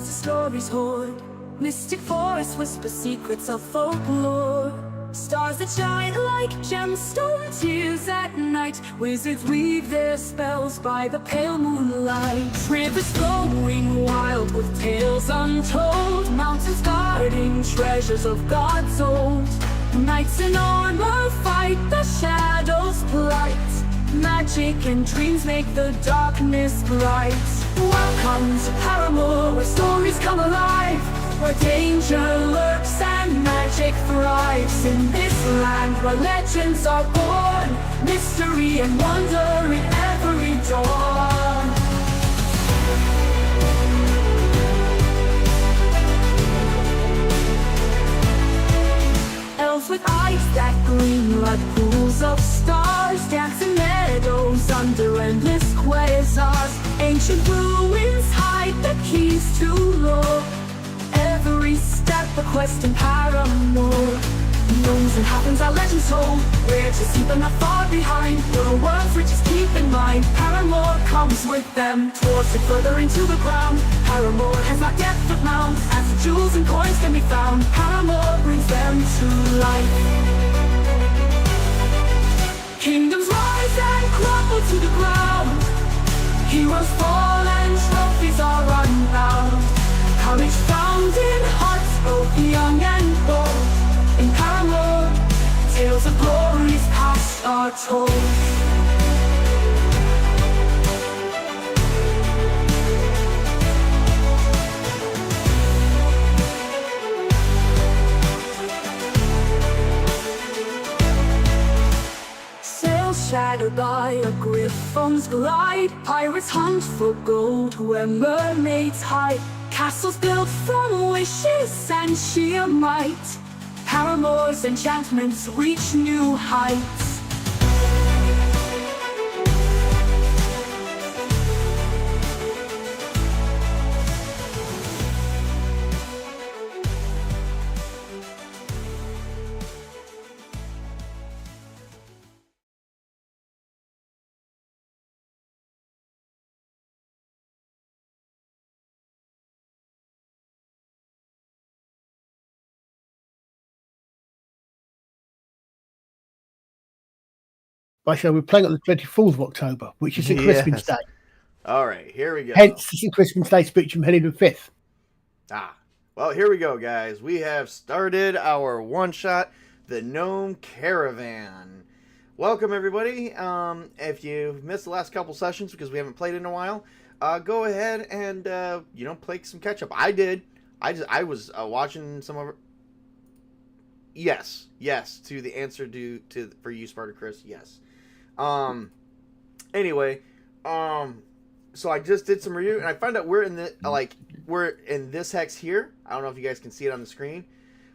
tells the stories hoard. Mystic forests whisper secrets of folklore. Stars that shine like gemstone tears at night. Wizards weave their spells by the pale moonlight. Rivers flowing wild with tales untold. Mountains guarding treasures of gods old. Knights in armor fight the shadows plight. Magic and dreams make the darkness bright. Welcome to Paramoor, where stories come alive, where danger lurks and magic thrives. In this land where legends are born, mystery and wonder in every dawn. Elves with eyes that gleam like pools of stars, dancing meadows under endless quasars. Ancient ruins hide the keys to lore. Every step a quest in Paramoor. Gnomes and halflings are legends told, rare to see but not far behind. The world's riches keep in mind, Paramoor comes with them. Towards it further into the ground, Paramoor has not yet found. As the jewels and coins can be found, Paramoor brings them to life. Kingdoms rise and crumble to the ground. Heroes fall and trophies are unbound. Courage found in hearts both young and bold. In Paramoor, tales of glories past are told. Sails shattered by a griffon's glide. Pirates hunt for gold where mermaids hide. Castles built from wishes and sheer might. Paramoor's enchantments reach new heights. Right, so we're playing on the 24th of October, which is a Christmas day. All right, here we go. Hence, this is Christmas Day speech from Henry V. Well, here we go, guys. We have started our one-shot, the Gnome Caravan. Welcome, everybody. If you've missed the last couple sessions because we haven't played in a while, go ahead and play some catch-up. I did. I was watching some of. Yes, to the answer for you, Spartacus. Yes. Anyway, so I just did some review and I found out we're in this hex here. I don't know if you guys can see it on the screen,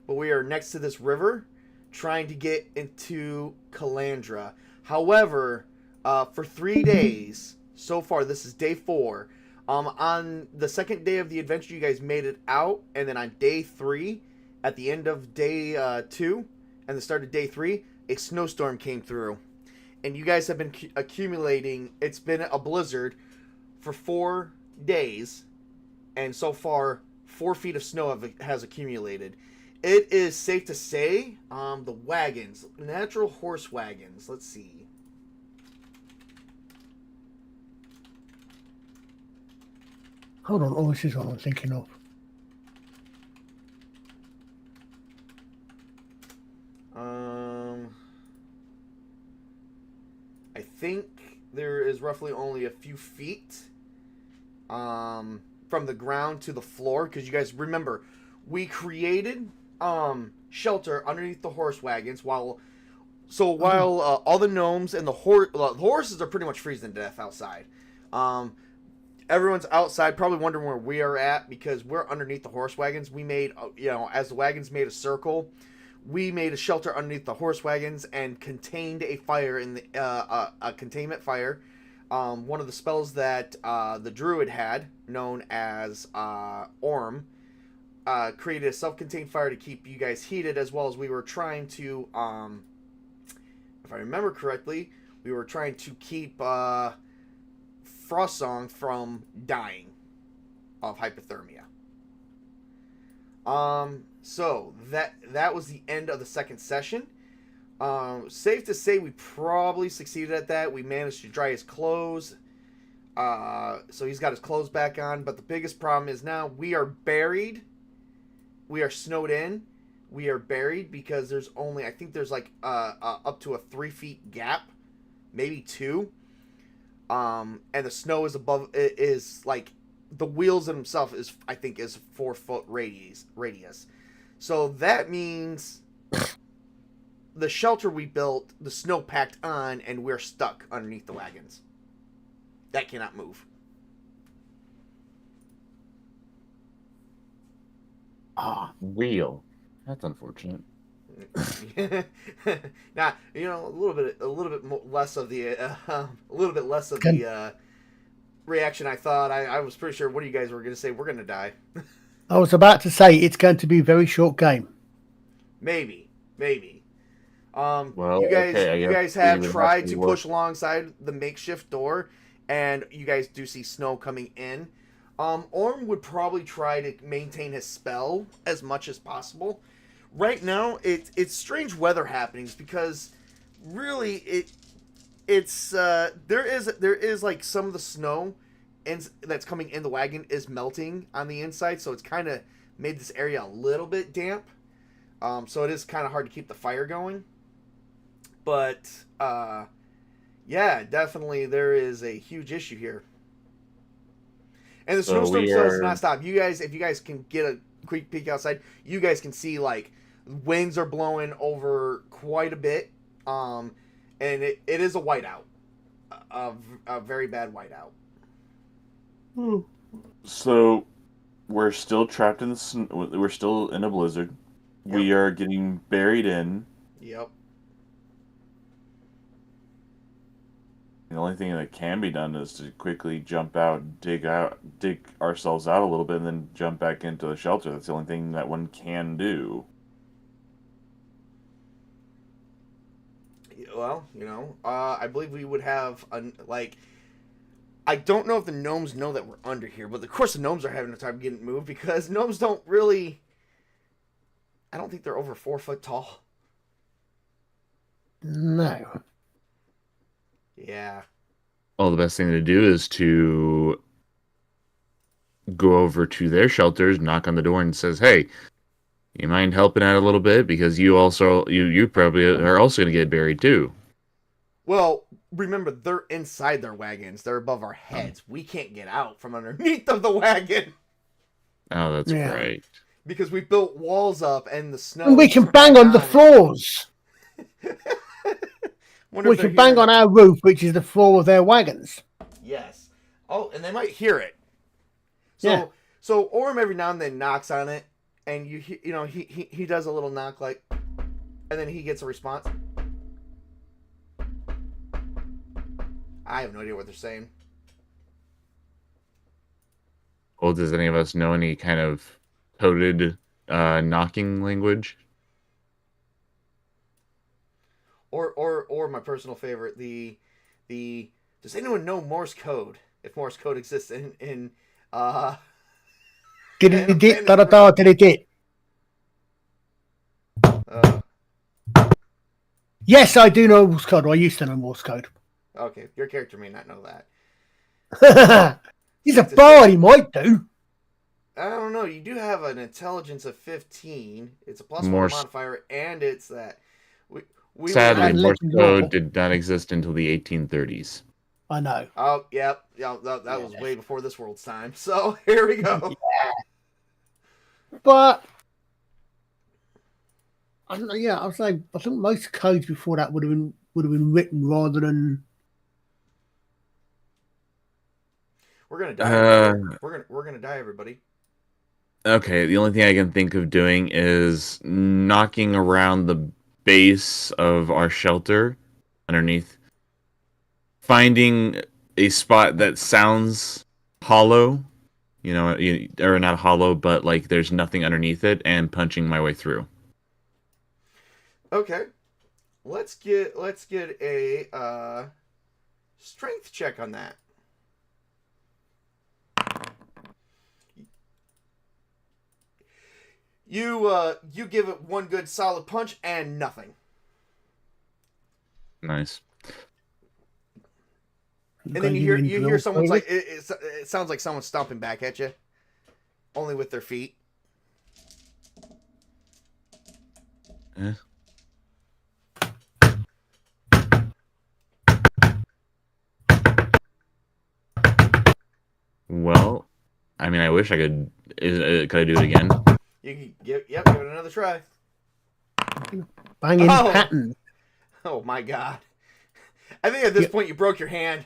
but we are next to this river trying to get into Calandra. However, for 3 days so far, this is day 4. On the second day of the adventure, you guys made it out, and then on day 3, at the end of day 2 and the start of day 3, a snowstorm came through. And you guys have been accumulating. It's been a blizzard for 4 days. And so far, 4 feet of snow has accumulated. It is safe to say, the wagons, natural horse wagons. Let's see. Hold on. Oh, this is what I'm thinking of. I think there is roughly only a few feet from the ground to the floor, because you guys remember we created shelter underneath the horse wagons while all the gnomes and the horses are pretty much freezing to death outside. Everyone's outside probably wondering where we are at because we're underneath the horse wagons. We made as the wagons made a circle, we made a shelter underneath the horse wagons and contained a fire in the a containment fire. One of the spells that the druid had, known as Orm, created a self-contained fire to keep you guys heated, as well as we were trying to, if I remember correctly, we were trying to keep Frostsong from dying of hypothermia. So that was the end of the second session. Safe to say we probably succeeded at that. We managed to dry his clothes. So he's got his clothes back on. But the biggest problem is now we are buried. We are snowed in. We are buried because there's only, I think there's like up to a 3 feet gap, maybe 2. And the snow is above, is like, the wheels themselves is, I think, is 4 foot radius. So that means the shelter we built, the snow packed on, and we're stuck underneath the wagons. That cannot move. Real. That's unfortunate. Now, you know, a little bit less of the reaction I thought. I was pretty sure one of you guys were going to say we're going to die. I was about to say it's going to be a very short game. Maybe. Well, you guys have tried to work. push alongside the makeshift door, and you guys do see snow coming in. Orm would probably try to maintain his spell as much as possible. Right now, it's strange weather happenings because really it's there is like some of the snow that's coming in the wagon is melting on the inside, so it's kind of made this area a little bit damp. So it is kind of hard to keep the fire going. But yeah, definitely there is a huge issue here. And the snowstorm does not stop. If you guys can get a quick peek outside, you guys can see like winds are blowing over quite a bit. And it is a whiteout, a very bad whiteout. So we're still trapped in the snow. We're still in a blizzard. Yep. We are getting buried in. Yep. The only thing that can be done is to quickly jump out, dig ourselves out a little bit, and then jump back into the shelter. That's the only thing that one can do. Well, you know, I believe we would have I don't know if the gnomes know that we're under here, but of course the gnomes are having a time getting moved because gnomes don't really. I don't think they're over 4 foot tall. No. Yeah. Well, the best thing to do is to go over to their shelters, knock on the door, and says, "Hey, you mind helping out a little bit? Because you probably are also going to get buried too." Well, remember, they're inside their wagons. They're above our heads. We can't get out from underneath of the wagon. Oh, that's right. Because we built walls up and the snow... And we can bang on the floors. We can bang on our roof, which is the floor of their wagons. Yes. Oh, and they might hear it. So Orm every now and then knocks on it, and he does a little knock like, and then he gets a response. I have no idea what they're saying. Well, does any of us know any kind of coded knocking language? Or my personal favorite, the does anyone know Morse code? If Morse code exists in Yes, I do know Morse code. Or I used to know Morse code. Okay, your character may not know that. He's a bard, he might do. I don't know. You do have an intelligence of 15. It's a +1 modifier, and it's that. Sadly, Morse code did not exist until the 1830s. I know. Oh, yep. Yeah, that was way before this world's time. So, here we go. Yeah. But, I don't know, I was like, I think most codes before that would have been written rather than... We're gonna die. We're gonna die, everybody. Okay, the only thing I can think of doing is knocking around the base of our shelter underneath, finding a spot that sounds hollow, or not hollow, but like there's nothing underneath it, and punching my way through. Okay, let's get a strength check on that. You give it one good solid punch and nothing. Nice. And then you hear someone's like it sounds like someone's stomping back at you, only with their feet. Eh. Well, I mean, I wish I could. Could I do it again? You can give it another try. Banging Oh. pattern. Oh my god! I think at this point you broke your hand.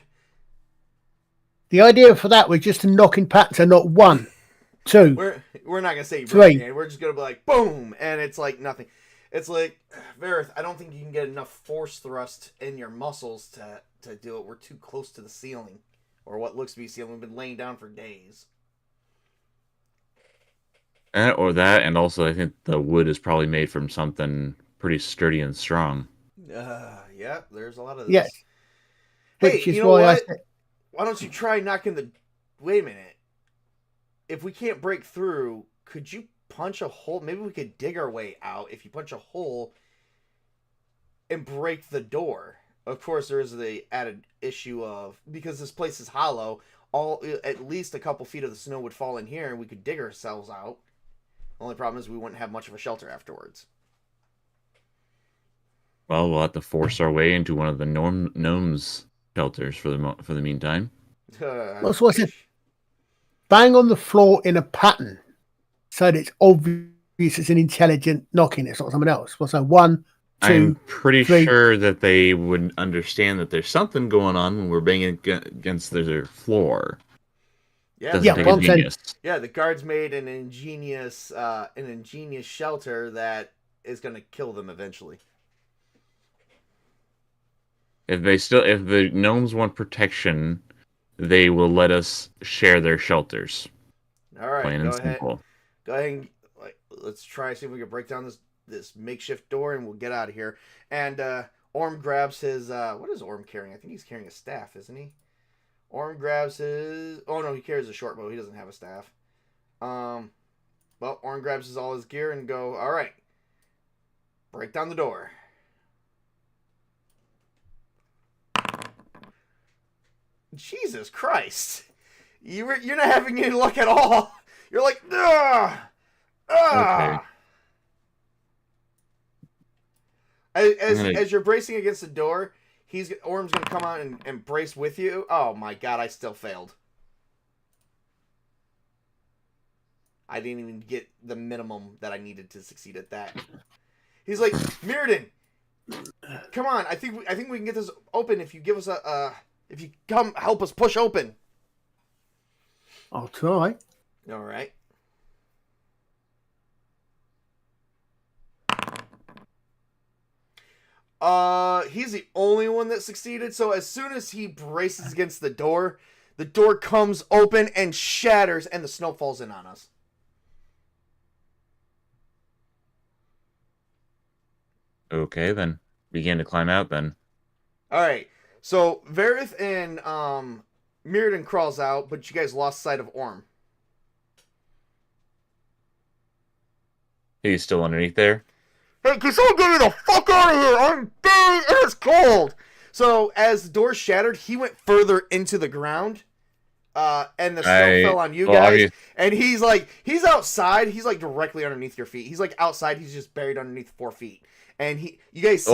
The idea for that was just to knock in patterns, and not 1, 2. We're not gonna say you 3. broke your hand. We're just gonna be like boom, and it's like nothing. It's like Verith, I don't think you can get enough force thrust in your muscles to do it. We're too close to the ceiling, or what looks to be ceiling. We've been laying down for days. Or that, and also I think the wood is probably made from something pretty sturdy and strong. Yeah, there's a lot of this. Yes. Hey, Which is you know why I what? said, Why don't you try knocking the... Wait a minute. If we can't break through, could you punch a hole? Maybe we could dig our way out if you punch a hole and break the door. Of course, there is the added issue of... Because this place is hollow, at least a couple feet of the snow would fall in here and we could dig ourselves out. Only problem is we wouldn't have much of a shelter afterwards. Well, we'll have to force our way into one of the gnomes' shelters for the meantime. That's what I said. Bang on the floor in a pattern so that it's obvious it's an intelligent knocking. It's not someone else. So 1, 2, I'm pretty 3. sure that they would understand that there's something going on when we're banging against their floor. Yeah, Doesn't Yeah, take well, a I'm saying- genius. yeah, the guards made an ingenious shelter that is going to kill them eventually. If the gnomes want protection, they will let us share their shelters. All right, Plain and go ahead. simple. Go ahead and let's try see if we can break down this makeshift door and we'll get out of here. And Orm grabs his what is Orm carrying? I think he's carrying a staff, isn't he? Orm grabs his... Oh, no, he carries a short bow. He doesn't have a staff. Well, Orm grabs all his gear and go, all right. Break down the door. Jesus Christ. You're not having any luck at all. You're like, ugh! Ah! As you're bracing against the door... Orm's gonna come out and brace with you. Oh my god, I still failed. I didn't even get the minimum that I needed to succeed at that. He's like, Mirrodin, come on, I think we can get this open if you give us if you come help us push open. I'll try. Alright. He's the only one that succeeded. So as soon as he braces against the door comes open and shatters, and the snow falls in on us. Okay, then begin to climb out. Then. All right. So Verith and Mirrodin crawls out, but you guys lost sight of Orm. He's still underneath there. Hey, can someone get me the fuck out of here? I'm buried and it's cold. So as the door shattered, he went further into the ground. And the snow fell on you guys. And he's outside. He's like directly underneath your feet. He's like outside. He's just buried underneath 4 feet. And you guys see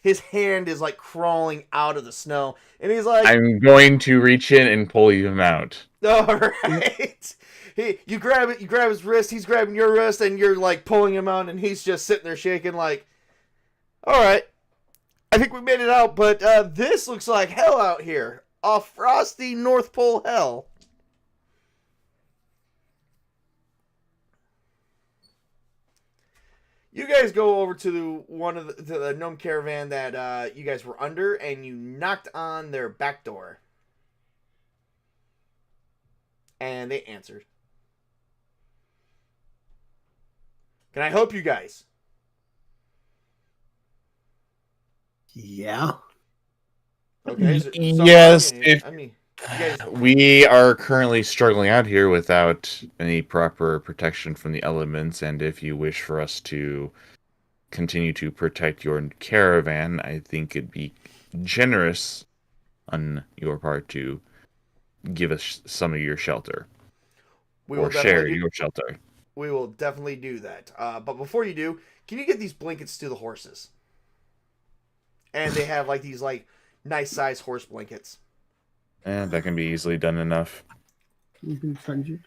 his hand is like crawling out of the snow. And he's like, I'm going to reach in and pull him out. all right. You grab it, you grab his wrist, he's grabbing your wrist, and you're like pulling him out, and he's just sitting there shaking like, all right, I think we made it out, but this looks like hell out here. A frosty North Pole hell. You guys go over to the Gnome Caravan that you guys were under, and you knocked on their back door. And they answered. Can I help you guys? Yeah. Okay. Yes, I mean, You guys, We are currently struggling out here without any proper protection from the elements, and if you wish for us to continue to protect your caravan, I think it'd be generous on your part to give us some of your shelter we will or share definitely do. your shelter. We will definitely do that. But before you do, can you get these blankets to the horses? And they have like these like nice size horse blankets. And that can be easily done enough. You can send you.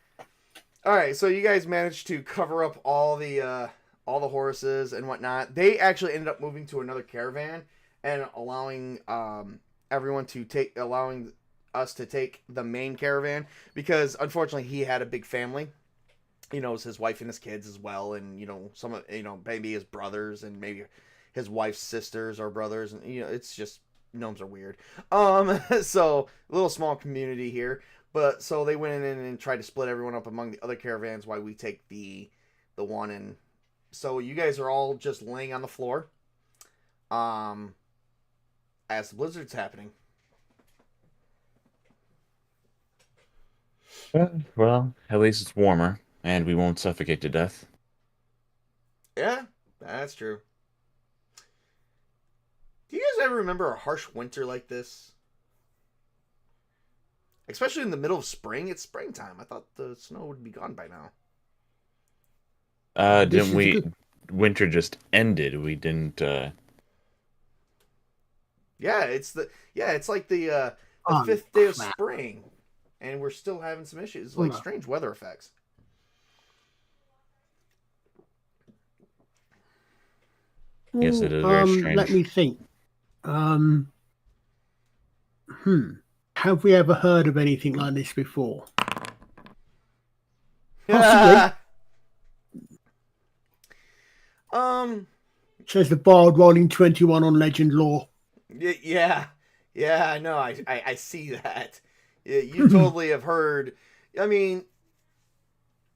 All right, so you guys managed to cover up all the horses and whatnot. They actually ended up moving to another caravan and allowing allowing us to take the main caravan because unfortunately he had a big family. You know, it was his wife and his kids as well, and some of maybe his brothers and maybe his wife's sisters or brothers, and it's just gnomes are weird. So a little small community here. But so they went in and tried to split everyone up among the other caravans while we take the one. And so you guys are all just laying on the floor as the blizzard's happening. Well, at least it's warmer, and we won't suffocate to death. Yeah, that's true. Do you guys ever remember a harsh winter like this? Especially in the middle of spring. It's springtime. I thought the snow would be gone by now. Didn't we? Winter just ended. We didn't. Yeah, it's like the fifth day of spring, and we're still having some issues, like strange weather effects. Yes, it is very strange. Let me think. Have we ever heard of anything like this before? Possibly. Says the bard rolling 21 on legend lore. Yeah, I know. I see that. You totally have heard. I mean,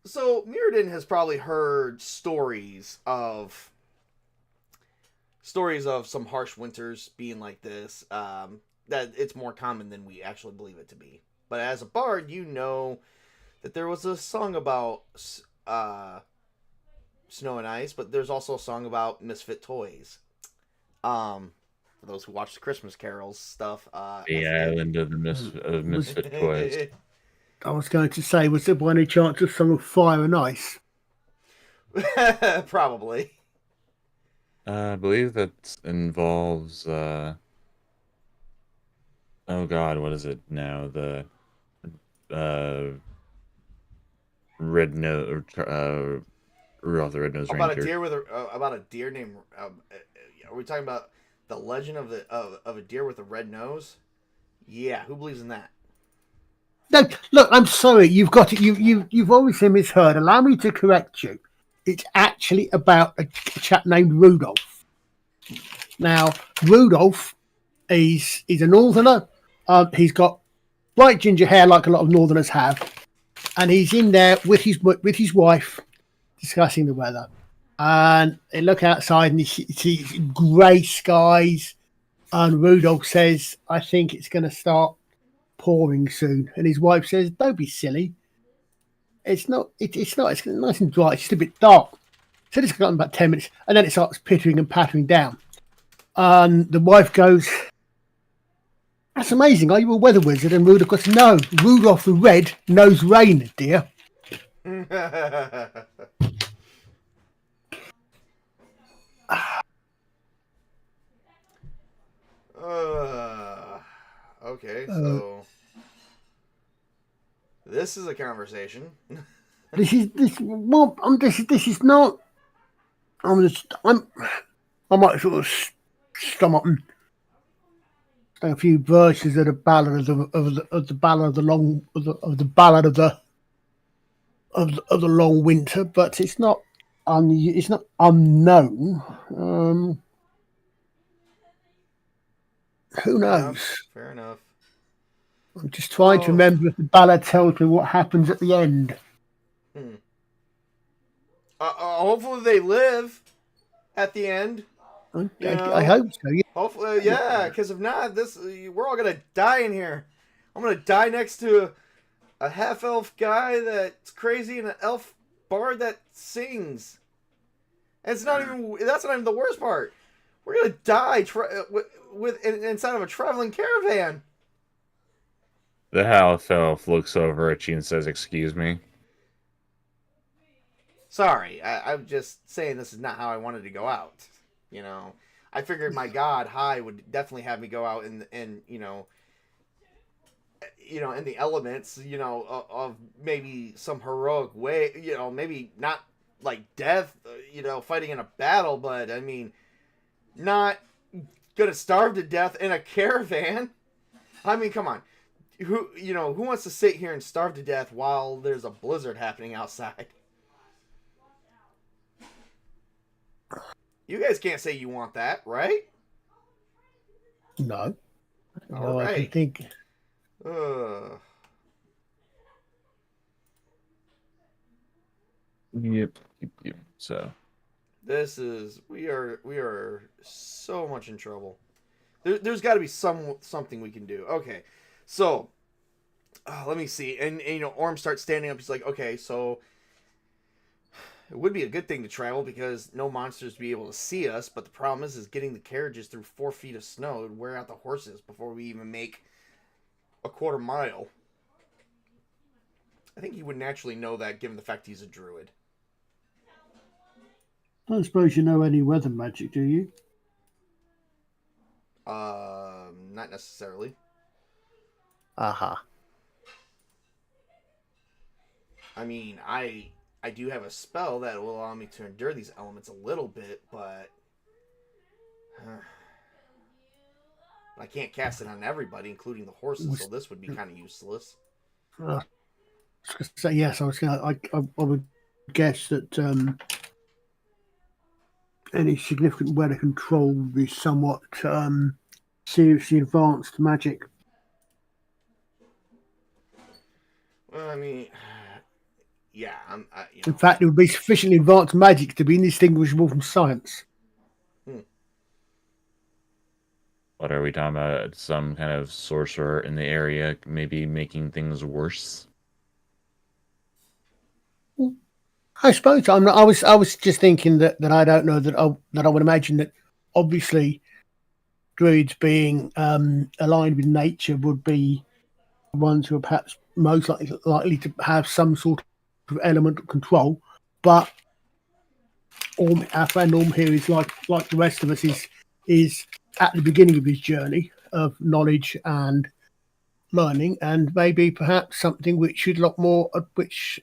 so Mirrodin has probably heard stories of some harsh winters being like this. That it's more common than we actually believe it to be. But as a bard, you know that there was a song about snow and ice, but there's also a song about misfit toys. For those who watch the Christmas carols stuff, the island of the misfit toys. I was going to say, was there by any chance a song of fire and ice? Probably. I believe that involves. Oh God, what is it now? The red nose. Rudolph the Red-Nosed Reindeer. About a deer named. Are we talking about the legend of a deer with a red nose? Yeah, who believes in that? No, look, I'm sorry. You've got it. You've obviously misheard. Allow me to correct you. It's actually about a chap named Rudolph. Now, Rudolph is a northerner. He's got bright ginger hair, like a lot of northerners have, and he's in there with his wife, discussing the weather. And they look outside and he sees grey skies. And Rudolph says, "I think it's going to start pouring soon." And his wife says, "Don't be silly. It's not. It's not. It's nice and dry. It's just a bit dark." So it's got about 10 minutes, and then it starts pittering and pattering down. And the wife goes, "That's amazing. Are you a weather wizard?" And Rudolph goes, "No, Rudolph the Red knows rain, dear." Okay, so this is a conversation. This is not. I might sort of stomach and a few verses of the ballad of the ballad of the long of the ballad of the long winter, but it's not unknown. Who knows? Fair enough. I'm just trying to remember if the ballad tells me what happens at the end. Hopefully they live at the end. I hope so. Yeah. Hopefully, yeah. Because if not, we're all gonna die in here. I'm gonna die next to a half-elf guy that's crazy and an elf bard that sings. And it's not even. That's not even the worst part. We're gonna die inside of a traveling caravan. The half elf looks over at you and says, "Excuse me." Sorry, I'm just saying this is not how I wanted to go out. You know, I figured my god High would definitely have me go out in in the elements, of maybe some heroic way, maybe not like death, fighting in a battle, but I mean, not gonna starve to death in a caravan. I mean, come on. Who wants to sit here and starve to death while there's a blizzard happening outside? You guys can't say you want that, right? No. All I can right. think. Yep. So We are so much in trouble. There's got to be something we can do. Okay, so let me see. And Orm starts standing up. He's like, okay, so it would be a good thing to travel because no monsters would be able to see us. But the problem is getting the carriages through 4 feet of snow would wear out the horses before we even make a quarter mile. I think he would naturally know that, given the fact he's a druid. I don't suppose you know any weather magic, do you? Not necessarily. Aha. I mean, I do have a spell that will allow me to endure these elements a little bit, but I can't cast it on everybody, including the horses, so this would be kind of useless. So yes, I was going. I would guess that any significant weather control would be somewhat seriously advanced magic. Well, I mean, yeah, In fact, it would be sufficiently advanced magic to be indistinguishable from science. what are we talking about? Some kind of sorcerer in the area, maybe making things worse? I suppose I'm not, I was just thinking that I don't know that I would imagine that obviously druids being aligned with nature would be the ones who are perhaps most likely to have some sort of element of control. But our friend Orm here is like the rest of us is at the beginning of his journey of knowledge and learning, and maybe perhaps something which should look more at which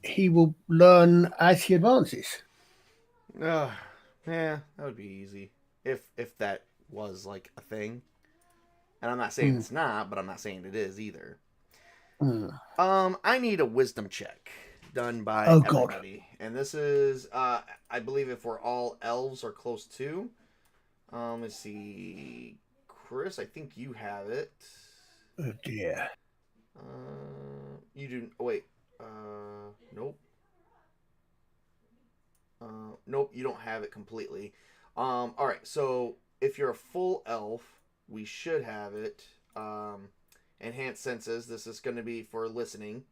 he will learn as he advances. Yeah, that would be easy if that was like a thing. And I'm not saying it's not, but I'm not saying it is either. I need a wisdom check done by everybody. God. And this is I believe if we're all elves or close to. Let's see. Chris, I think you have it. Oh dear. You do. Oh, wait. Nope. Nope, you don't have it completely. All right. So if you're a full elf, we should have it. Enhanced senses. This is going to be for listening.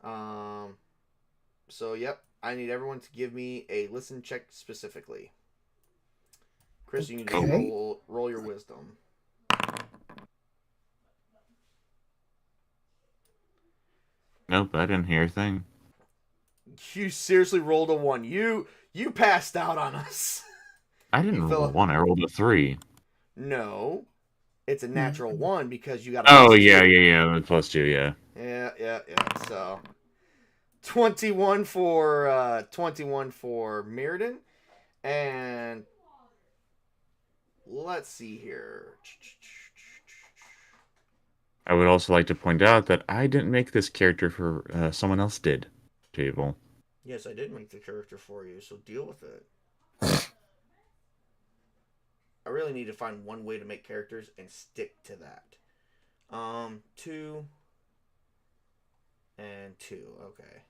So yep, I need everyone to give me a listen check specifically. Chris, you need to roll your wisdom. Nope, I didn't hear a thing. You seriously rolled a 1. You passed out on us. I didn't roll a 1. I rolled a 3. No, it's a natural 1 because you got. Oh yeah, +2, yeah. Yeah. So 21 for Mirrodin, and let's see here. I would also like to point out that I didn't make this character for someone else did. Table. Yes, I did make the character for you, so deal with it. I really need to find one way to make characters and stick to that. 2 and 2. Okay.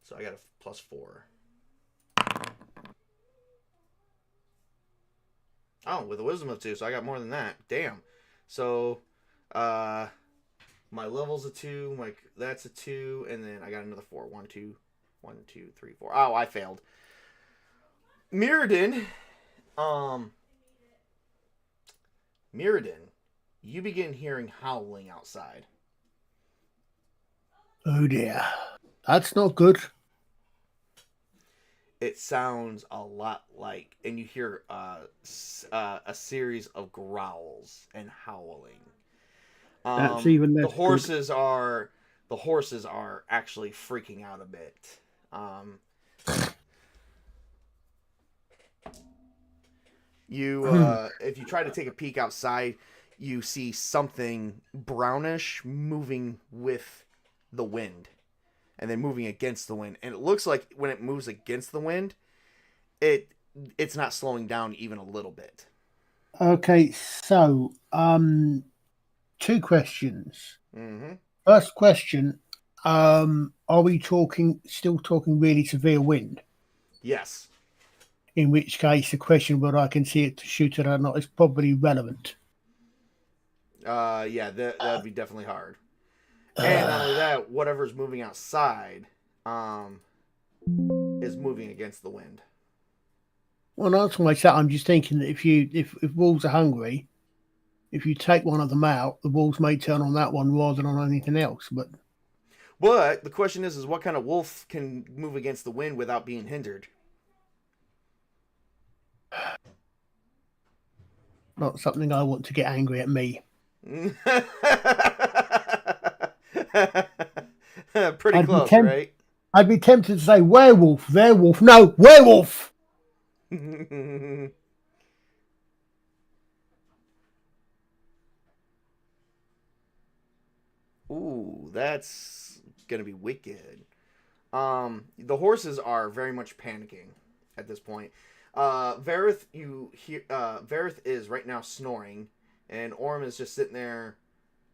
So I got a +4. Oh, with a wisdom of 2, so I got more than that. Damn. So, my level's a 2, that's a 2, and then I got another 4. 1, 2, 1, 2, 3, 4. Oh, I failed. Mirrodin, you begin hearing howling outside. Oh dear. That's not good. It sounds a lot like, and you hear a series of growls and howling. That's even less the horses are actually freaking out a bit. If you try to take a peek outside, you see something brownish moving with the wind, and then moving against the wind. And it looks like when it moves against the wind, it's not slowing down even a little bit. Okay, so 2 questions. Mm-hmm. First question, are we still talking really severe wind? Yes. In which case, the question whether I can see it to shoot it or not is probably relevant. Yeah, that'd be definitely hard. And not only that, whatever's moving outside is moving against the wind. Well, not like that. I'm just thinking that if wolves are hungry, if you take one of them out, the wolves may turn on that one rather than on anything else. But the question is what kind of wolf can move against the wind without being hindered? not something I want to get angry at me. Pretty close, right? I'd be tempted to say werewolf. No, werewolf. Ooh, that's gonna be wicked. The horses are very much panicking at this point. Varith, Varith is right now snoring, and Orm is just sitting there,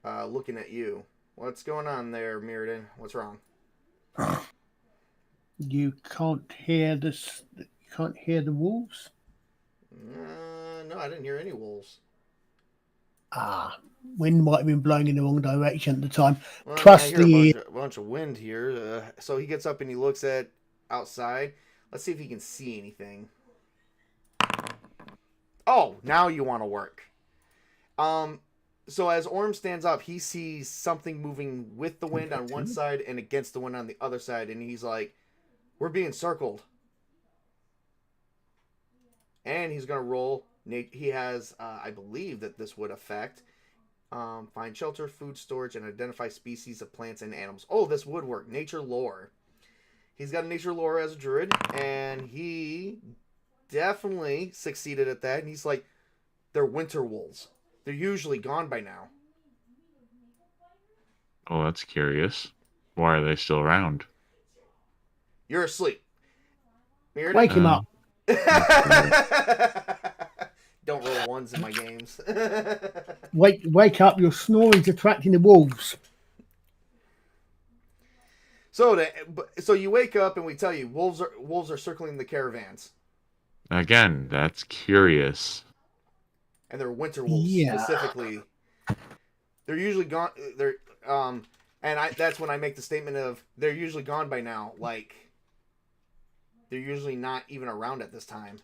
looking at you. What's going on there, Mirrodin? What's wrong? You can't hear this. You can't hear the wolves. No, I didn't hear any wolves. Wind might have been blowing in the wrong direction at the time. Well, Trust I hear the a bunch of wind here. So he gets up and he looks at outside. Let's see if he can see anything. Oh, now you want to work. So as Orm stands up, he sees something moving with the wind on one side and against the wind on the other side, and he's like, "We're being circled." And he's gonna roll. He has, I believe that this would affect. Find shelter, food storage, and identify species of plants and animals. Oh, this would work. Nature lore. He's got a nature lore as a druid, and he definitely succeeded at that. And he's like, they're winter wolves. They're usually gone by now. Oh, that's curious. Why are they still around? You're asleep. Mirrodin? wake him up. Don't roll ones in my games. Wake up! Your snoring's attracting the wolves. So you wake up and we tell you wolves are circling the caravans. Again, that's curious. And they're winter wolves specifically. They're usually gone. That's when I make the statement of they're usually gone by now. Like they're usually not even around at this time.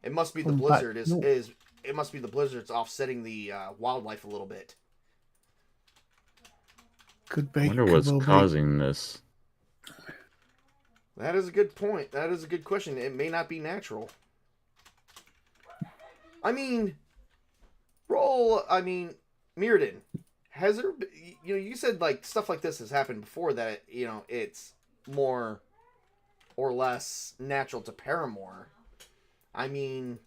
It must be the blizzard it must be the blizzard's offsetting the wildlife a little bit. Could be. I wonder what's causing this. That is a good point. That is a good question. It may not be natural. I mean, Mirrodin, has there been, you said like stuff like this has happened before that, it's more or less natural to Paramoor. I mean,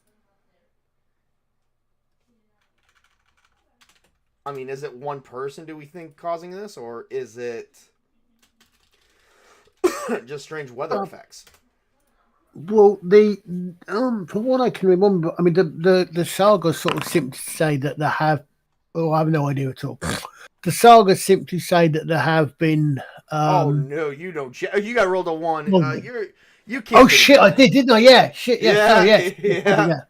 is it one person, do we think, causing this, or is it just strange weather effects? Well, from what I can remember, the saga sort of simply say that there have. Oh, I have no idea at all. The saga simply say that there have been. Oh no, you don't. You got rolled a 1. Well, You can't. Oh shit! I did, didn't I? Yeah. Shit. Yeah. Yeah. Sorry, yes. Yeah.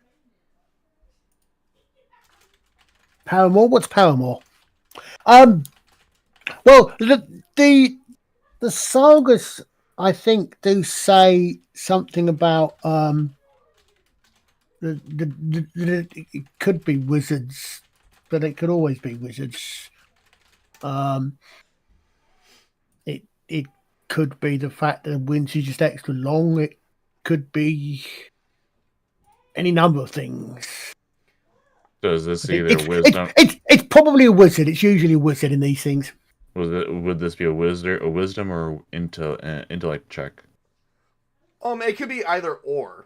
Paramoor? What's Paramoor? Well, the sagas, I think, do say something about it could be wizards, but it could always be wizards. It could be the fact that the winds are just extra long. It could be any number of things. So is this either wisdom? It's probably a wizard. It's usually a wizard in these things. Would this be a wisdom or intellect check? It could be either or.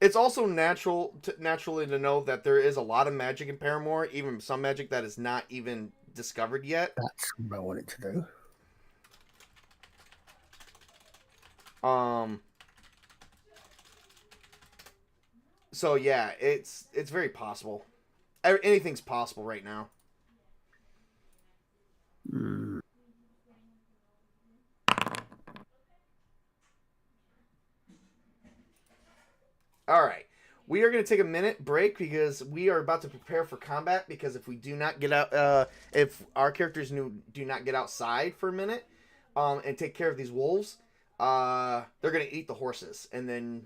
It's also naturally to know that there is a lot of magic in Paramoor, even some magic that is not even discovered yet. That's what I wanted to do. So yeah, it's very possible. Anything's possible right now. All right. We are going to take a minute break because we are about to prepare for combat, because if we do not get out, if our characters do not get outside for a minute and take care of these wolves, they're going to eat the horses, and then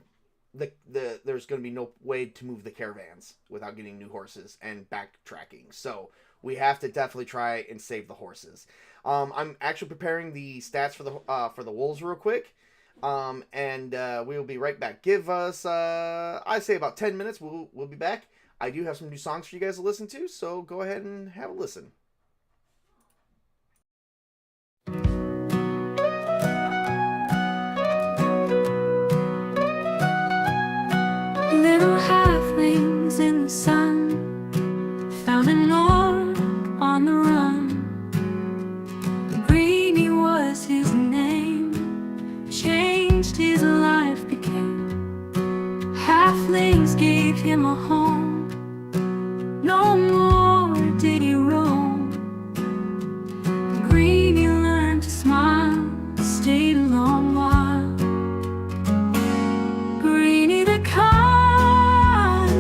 there's going to be no way to move the caravans without getting new horses and backtracking. So we have to definitely try and save the horses. I'm actually preparing the stats for the wolves real quick. And we will be right back. Give us, I'd say about 10 minutes. We'll be back. I do have some new songs for you guys to listen to, so go ahead and have a listen. Little halflings in the sun found an orc on the run. Greeny was his name, changed his life, became halflings, gave him a home. No more did he roam. Greeny learned to smile, stayed a long while. Greeny the kind,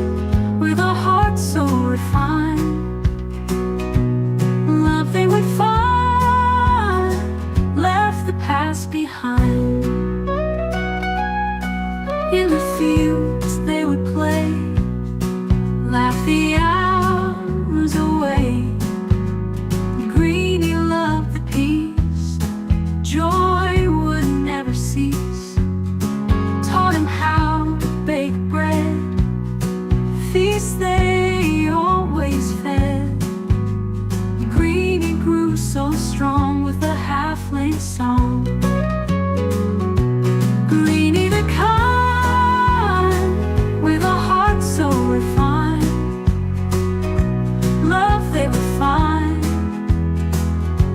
with a heart so refined, love they would find, left the past behind. In the fields they would play, laugh the hours away. Greeny loved the peace, joy would never cease. Taught him how to bake bread, feast they always fed. Greeny grew so strong with a halfling song. Greeny the kind, with a heart so refined, love they would find,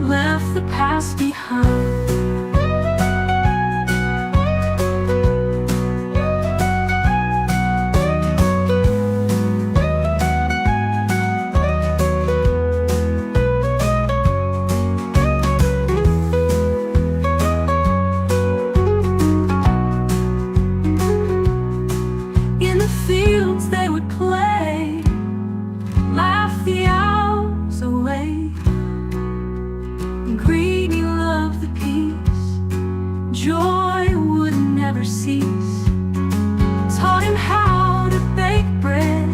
left the past behind. In the fields they would play, laugh the hours away. Greeny loved the peace, joy would never cease. Taught him how to bake bread,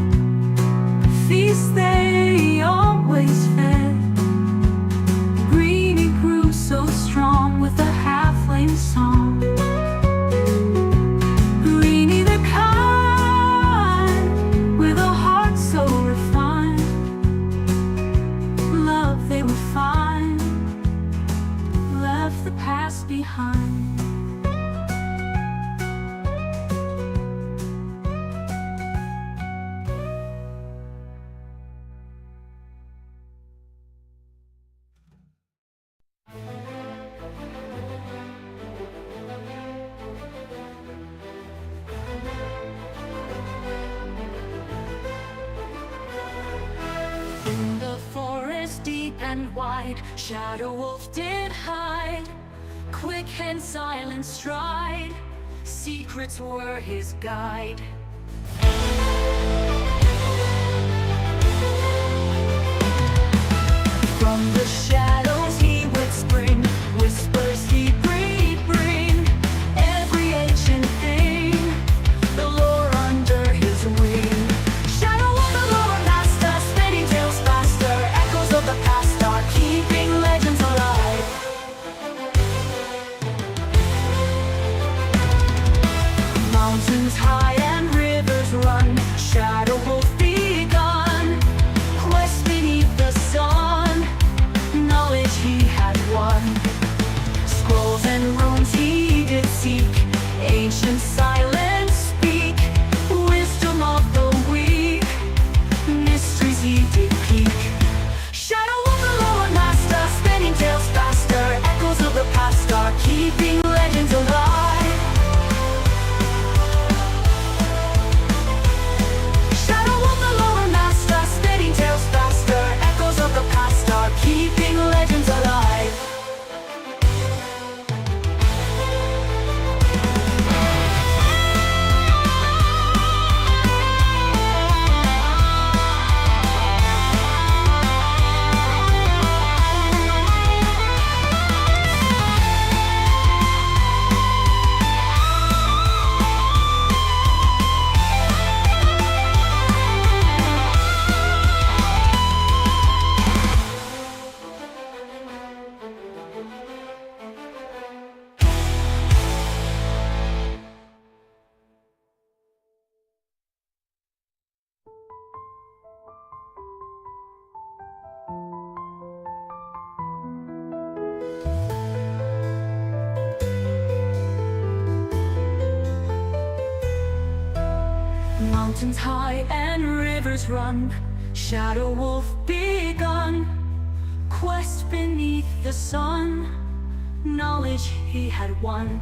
feast they always fed. Greeny grew so strong with a halfling song. Greeny the kind, with a heart so refined, love they would find, left the past behind. In the forest deep and wide, Shadow Wolf did hide. Quick and silent stride, secrets were his guide. From the shadows he would spring, whispers he'd bring every ancient thing, the lore under his wing. Shadow of the lore master, spinning tales faster, echoes of the past are keeping legends alive. Mountains high and rivers run, shadow wolf begun, quest beneath the sun, knowledge he had won. Scrolls and runes he did seek, ancient silence speak, wisdom of the weak, mysteries he did peek. Shadow of the lore master, spinning tales faster, echoes of the past are keeping legends alive. Shadow of the lore master, spinning tales faster, echoes of the past are keeping legends alive. Mountains high and rivers run, shadow wolf begun, quest beneath the sun, knowledge he had won.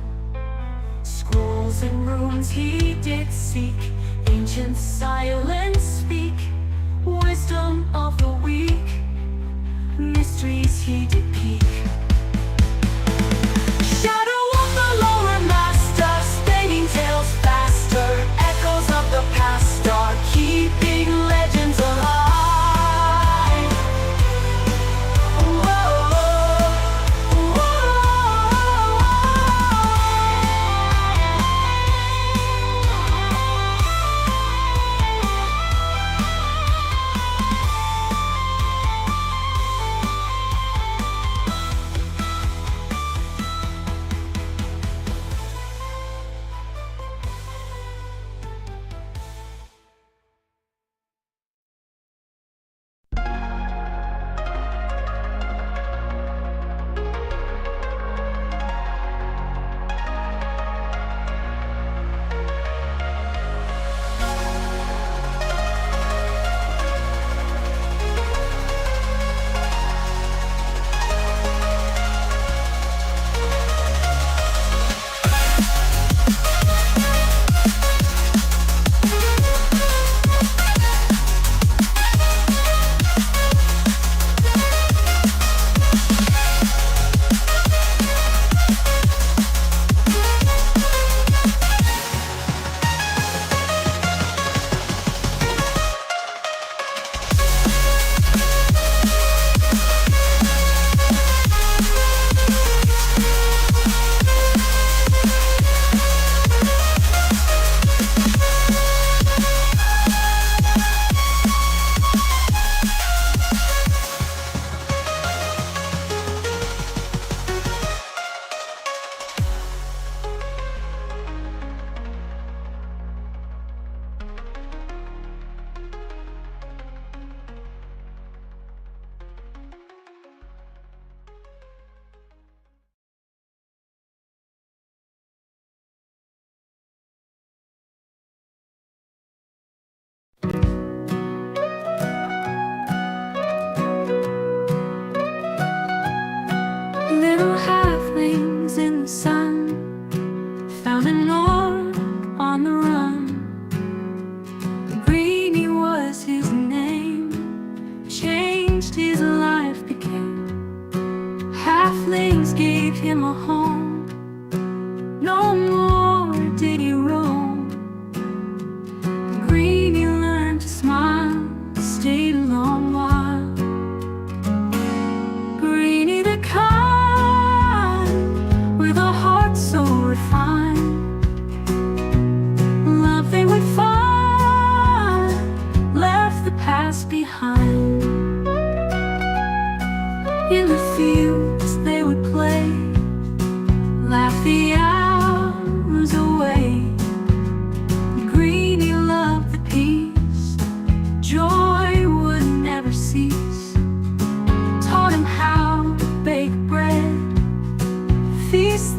Scrolls and runes he did seek, ancient silence speak, wisdom of the weak, mysteries he did peek. Shadow of the lower master, spinning tales faster, echoes of the past are keeping legends alive. Whoa,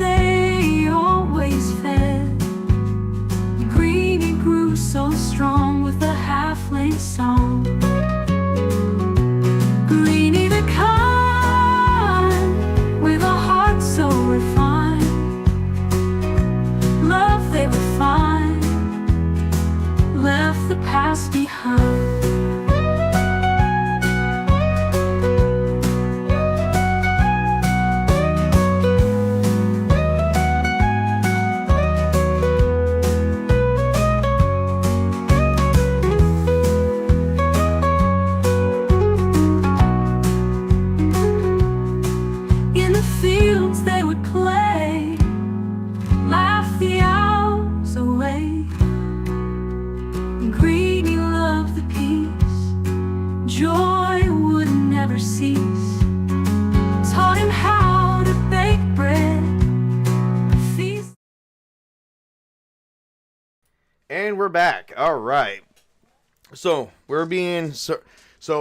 they always fed. Greeny grew so strong with a halfling song. Greeny the kind, with a heart so refined. Love they would find, left the past behind. In the fields they would play, laugh the hours away. Greedy loved the peace, joy would never cease. Taught him how to bake bread, feast. And we're back. All right. So we're being so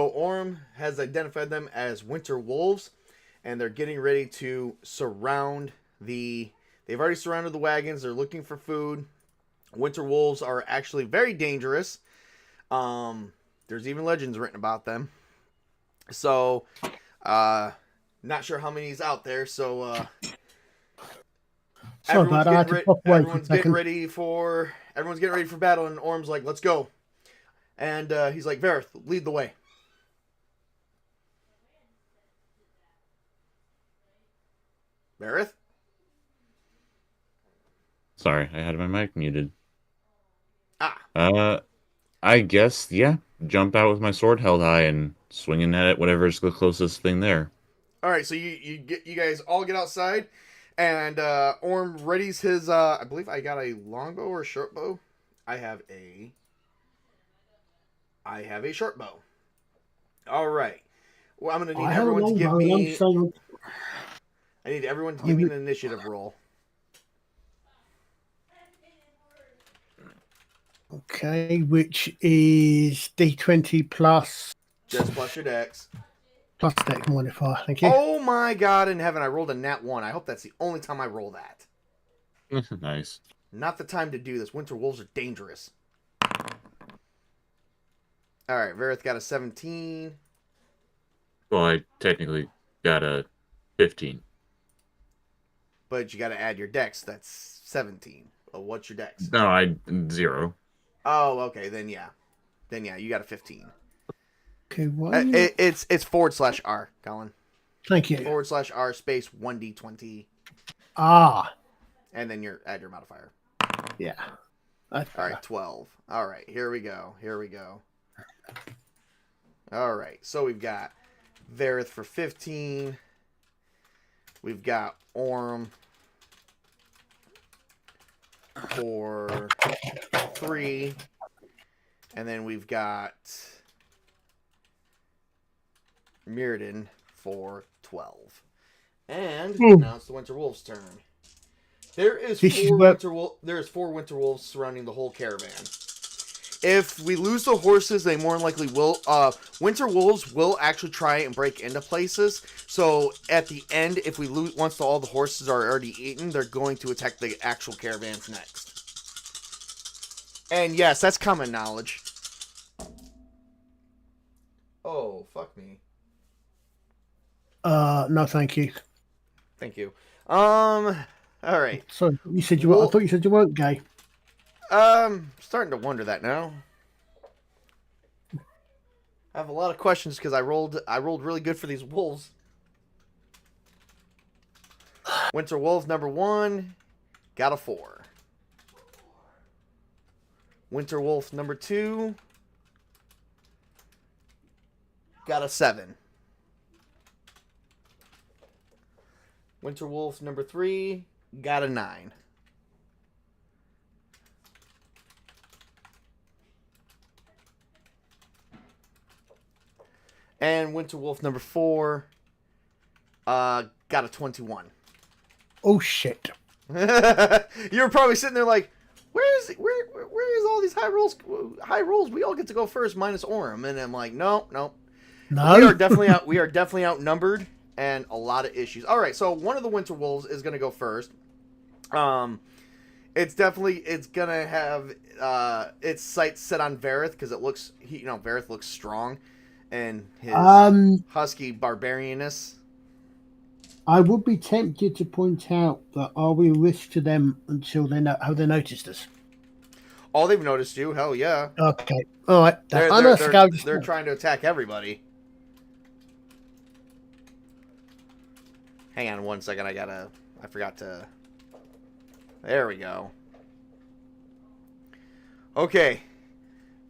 Orm has identified them as winter wolves, and they're getting ready to surround the. They've already surrounded the wagons. They're looking for food. Winter wolves are actually very dangerous. There's even legends written about them. So, not sure how many is out there. So, Sorry about that, I had to pop away for a everyone's getting second. ready for battle, and Orm's like, "Let's go," and he's like, "Vareth, lead the way." Vareth? Sorry, I had my mic muted. Ah. I guess, yeah. Jump out with my sword held high and swinging at it, whatever's the closest thing there. All right, so you guys all get outside, and Orm readies his. I believe I got a longbow or a short bow. I have a short bow. All right. Well, I'm gonna need everyone to give me. I need everyone to give me an initiative roll. Okay, which is D20 plus Just plus your dex. plus dex modifier. Thank you. Oh my god in heaven! I rolled a nat 1. I hope that's the only time I roll that. Nice. Not the time to do this. Winter wolves are dangerous. All right, Vareth got a 17. Well, I technically got a 15. But you got to add your dex. That's 17. Oh, what's your dex? No, I 0. Oh, okay. Then yeah, you got a 15. Okay, what? It's /R, Colin. Thank you. /R space 1d20, Ah, and then add your modifier. yeah. All right, 12. All right, here we go. All right, so we've got Vareth for 15. We've got Orm for 3. And then we've got Mirrodin for 12. And now it's the Winter Wolves' turn. There's 4 Winter Wolves surrounding the whole caravan. If we lose the horses, they more than likely will. Winter Wolves will actually try and break into places. So at the end, if we lose, once all the horses are already eaten, they're going to attack the actual caravans next. And yes, that's common knowledge. Oh, fuck me. No, thank you. Thank you. All right. Sorry, you said you were. I thought you said you weren't gay. Starting to wonder that now. I have a lot of questions because I rolled really good for these wolves. Winter Wolf number 1 got a 4. Winter Wolf number 2 got a 7. Winter Wolf number 3 got a 9. And Winter Wolf number 4 got a 21. Oh shit! You're probably sitting there like, where is all these high rolls? High rolls. We all get to go first, minus Orem. And I'm like, no. We are definitely outnumbered, and a lot of issues. All right, so one of the Winter Wolves is going to go first. It's gonna have its sights set on Vareth because Vareth looks strong, and his husky barbarianness. I would be tempted to point out that are we a risk to them until they know how they noticed us? Oh, they've noticed you. Hell yeah. Okay, all right. They're trying to attack everybody. Hang on 1 second. I forgot to. There we go. Okay,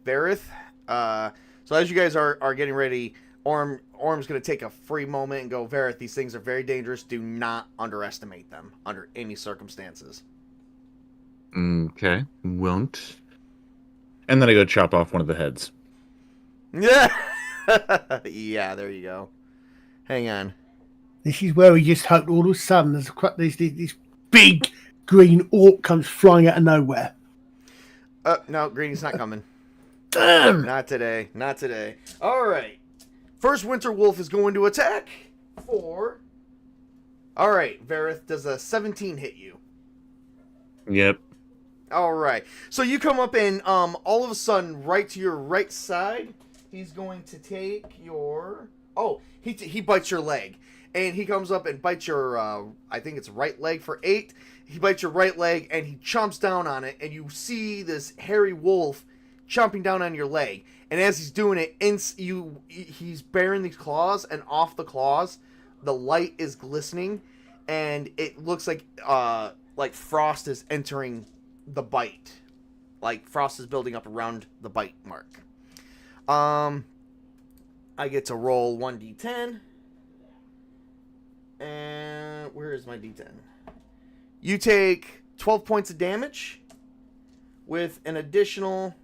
Vareth. So as you guys are getting ready, Orm's going to take a free moment and go, Vareth, these things are very dangerous. Do not underestimate them under any circumstances. Okay, won't. And then I go chop off one of the heads. Yeah. Yeah, there you go. Hang on. This is where we just hope all of a sudden there's this big green orc comes flying out of nowhere. No, Greeny's not coming. Damn! Not today. Not today. All right. First Winter Wolf is going to attack for... All right, Vareth, does a 17 hit you? Yep. All right. So you come up and all of a sudden, right to your right side, he's going to take your... Oh, he bites your leg. And he comes up and bites your, I think it's right leg for 8. He bites your right leg and he chomps down on it. And you see this hairy wolf chomping down on your leg. And as he's doing it, he's bearing these claws. And off the claws, the light is glistening. And it looks like frost is entering the bite. Like frost is building up around the bite mark. I get to roll 1d10. And where is my d10? You take 12 points of damage with an additional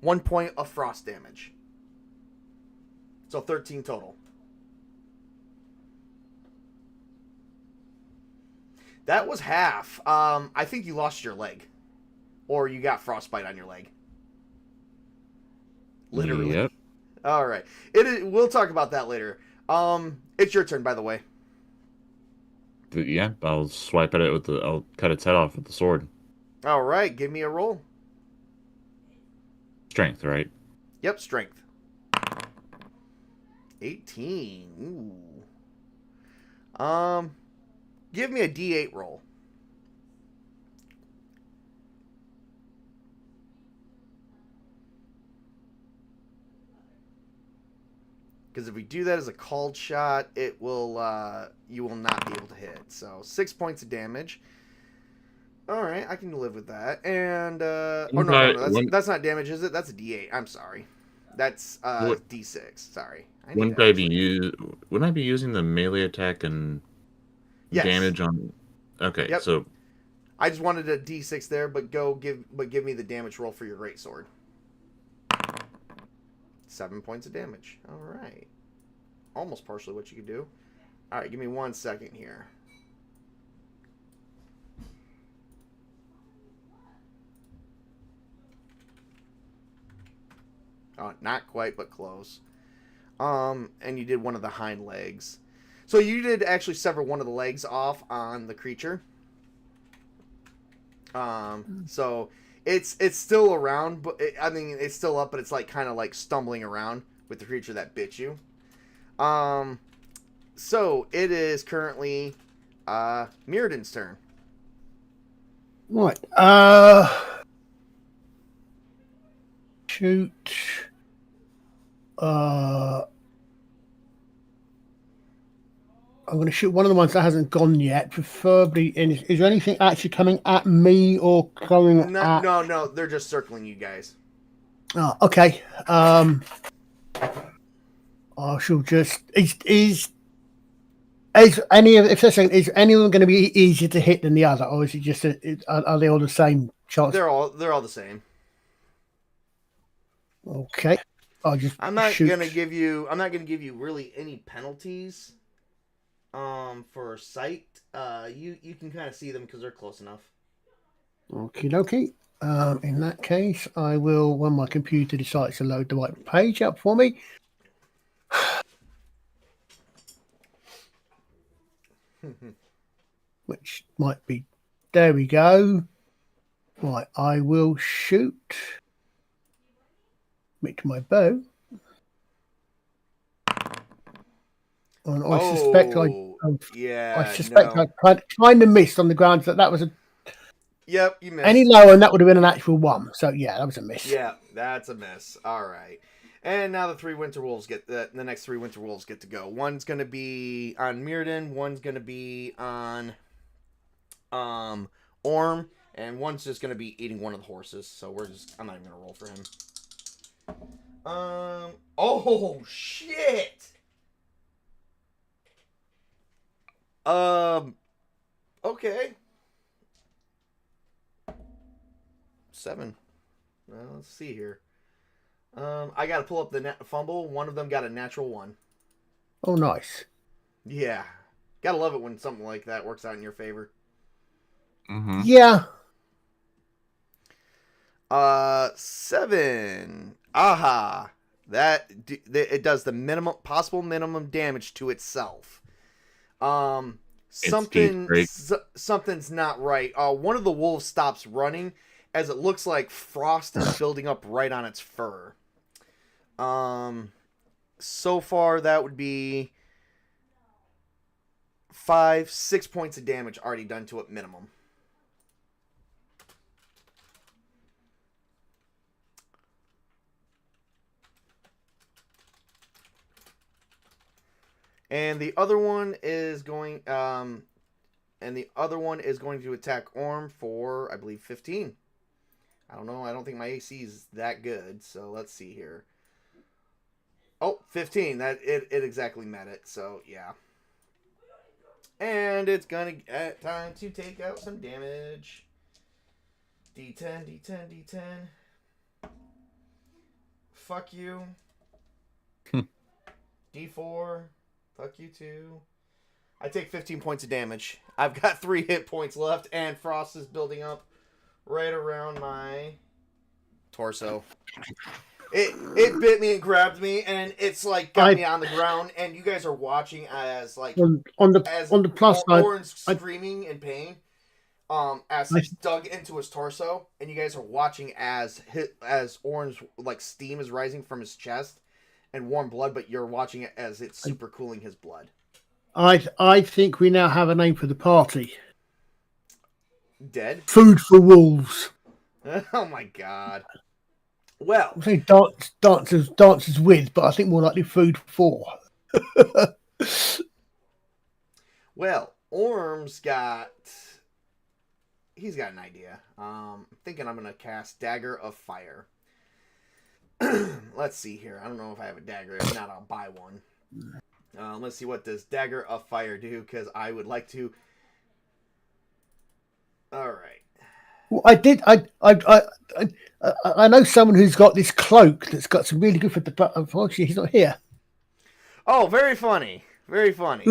1 point of frost damage. So 13 total. That was half. I think you lost your leg. Or you got frostbite on your leg. Literally. Yep. All right. We'll talk about that later. It's your turn, by the way. Yeah, I'll swipe at it I'll cut its head off with the sword. All right, give me a roll. Strength, right? Yep, strength. 18. Ooh. Give me a D8 roll. Because if we do that as a called shot, it will you will not be able to hit. So 6 points of damage. All right, I can live with that. And no, that's not damage, is it? That's a D8. I'm sorry. That's D6. Sorry. Wouldn't I be using the melee attack and damage on? Okay, yep. So I just wanted a D6 there, but give me the damage roll for your greatsword. 7 points of damage. All right. Almost partially what you could do. All right, give me 1 second here. Oh, not quite, but close. And you did one of the hind legs. So you did actually sever one of the legs off on the creature. So it's still around, but it's still up, but it's like kind of like stumbling around with the creature that bit you. So it is currently Mirrodin's turn. Right. Shoot. I'm going to shoot one of the ones that hasn't gone yet. Preferably, is there anything actually coming at me or going at... No, they're just circling you guys. Oh, okay. I shall just... Is anyone going to be easier to hit than the other, or is it just are they all the same chance? They're all the same. Okay. I'm not gonna give you really any penalties. For sight, you can kind of see them because they're close enough. Okie dokie. In that case, I will, when my computer decides to load the right page up for me. Which might be There we go. Right, I will shoot. Make my bow. And I suspect no. I kind of missed on the grounds that was a Yep, you missed. any lower and that would have been an actual 1. So yeah, that was a miss. Yeah, that's a miss. All right. And now the 3 Winter Wolves the next 3 Winter Wolves get to go. One's going to be on Mirrodin, one's going to be on Orm, and one's just going to be eating one of the horses. So I'm not even going to roll for him. Oh shit. Okay. 7. Well, let's see here. I got to pull up the fumble. One of them got a natural 1. Oh, nice. Yeah. Gotta love it when something like that works out in your favor. Mm-hmm. Yeah. 7. Aha. It does the possible minimum damage to itself. Something's not right. One of the wolves stops running as it looks like frost is building up right on its fur. So far that would be 6 points of damage already done to it minimum. And the other one is going to attack Orm for, I believe, 15. I don't know. I don't think my AC is that good. So let's see here. Oh, 15. It exactly met it. So yeah. And it's gonna get time to take out some damage. D10, D10, D10. Fuck you. D4. Fuck you too. I take 15 points of damage. I've got 3 hit points left, and frost is building up right around my torso. It bit me and grabbed me, and it's like got me on the ground. And you guys are watching as like on the plus side, Oren's screaming in pain, as he's dug into his torso, and you guys are watching as Oren's like steam is rising from his chest and warm blood, but you're watching it as it's super cooling his blood. I think we now have a name for the party. Dead? Food for wolves. Oh my god. Well, I say dancers with, but I think more likely food for. Well, Orm's he's got an idea. I'm thinking I'm gonna cast Dagger of Fire. Let's see here. I don't know if I have a dagger. If not, I'll buy one. Let's see what does Dagger of Fire do, because I would like to. All right. Well, I know someone who's got this cloak that's got some really good for the. Unfortunately, he's not here. Oh, very funny. Very funny.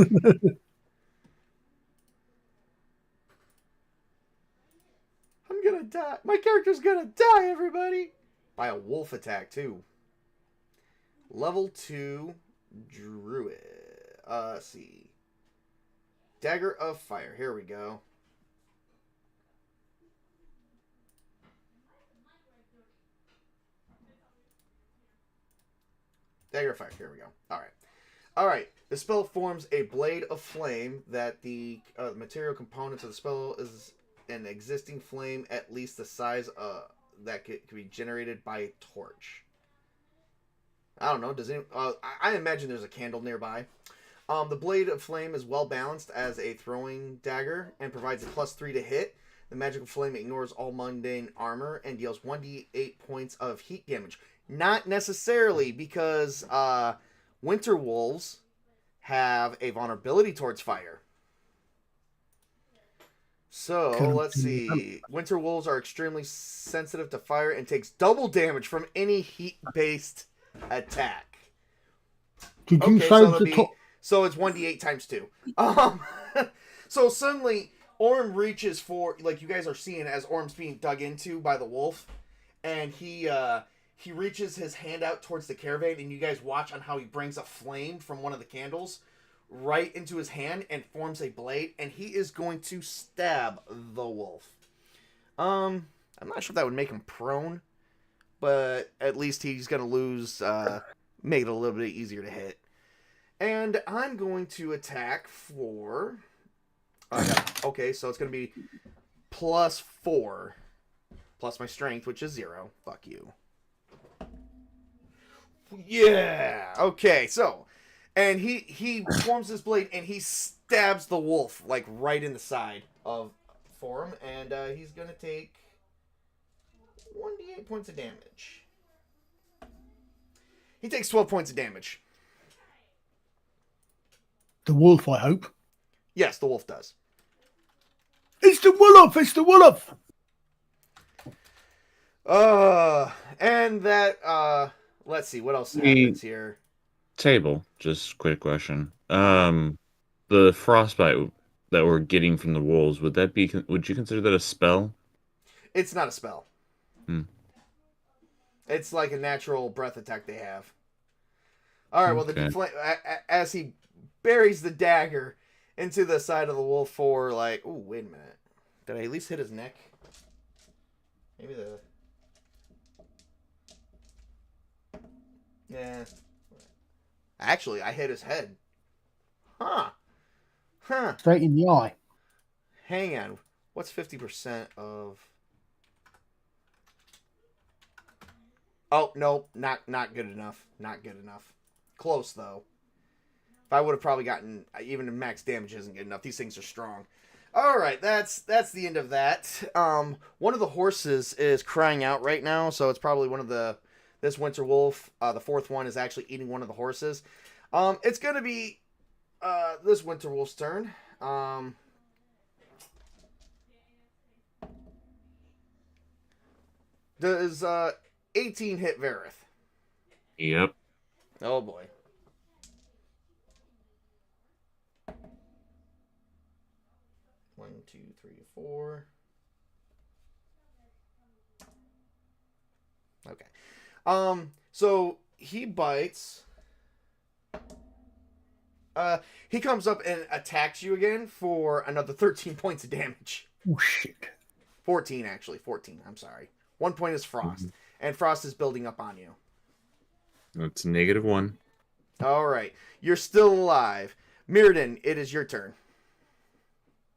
I'm gonna die. My character's gonna die, everybody. By a wolf attack, too. Level 2 Druid. Let's see. Dagger of Fire. Here we go. Dagger of Fire. Here we go. All right. The spell forms a blade of flame that the material components of the spell is an existing flame at least the size that can be generated by a torch. I don't know. I imagine there's a candle nearby. The blade of flame is well balanced as a throwing dagger and provides a +3 to hit. The magical flame ignores all mundane armor and deals 1d8 points of heat damage. Not necessarily, because winter wolves have a vulnerability towards fire. So, let's see. Winter wolves are extremely sensitive to fire and takes double damage from any heat-based attack. Did you so it's 1d8 times 2. So suddenly, Orm reaches for, like you guys are seeing as Orm's being dug into by the wolf, and he reaches his hand out towards the caravan, and you guys watch on how he brings a flame from one of the candles right into his hand and forms a blade, and he is going to stab the wolf. I'm not sure if that would make him prone, but at least he's going to lose, make it a little bit easier to hit. And I'm going to attack for... okay, so it's going to be +4. Plus my strength, which is 0. Fuck you. Yeah! Okay, so... And he forms his blade, and he stabs the wolf, like, right in the side for him. And he's going to take 1d8 points of damage. He takes 12 points of damage. The wolf, I hope. Yes, the wolf does. It's the wolf! It's the wolf! And that, let's see, what else happens here? Table, just quick question. The frostbite that we're getting from the wolves, would you consider that a spell? It's not a spell. It's like a natural breath attack they have. Alright, well, as he buries the dagger into the side of the wolf for, like... Ooh, wait a minute. Did I at least hit his neck? Maybe the... Yeah. Actually, I hit his head. Huh. Straight in the eye. Hang on. What's 50% of... Oh, no. Not good enough. Not good enough. Close, though. If I would have probably gotten... Even the max damage isn't good enough. These things are strong. Alright, that's the end of that. One of the horses is crying out right now, so it's probably one of the... This winter wolf, the fourth one, is actually eating one of the horses. It's going to be this winter wolf's turn. Does 18 hit Vareth? Yep. Oh, boy. One, two, three, 4. Okay. So he bites. He comes up and attacks you again for another 13 points of damage. Oh, shit. 14, actually. 14, I'm sorry. 1 point is frost. And frost is building up on you. That's -1. Alright. You're still alive. Mirrodin, it is your turn.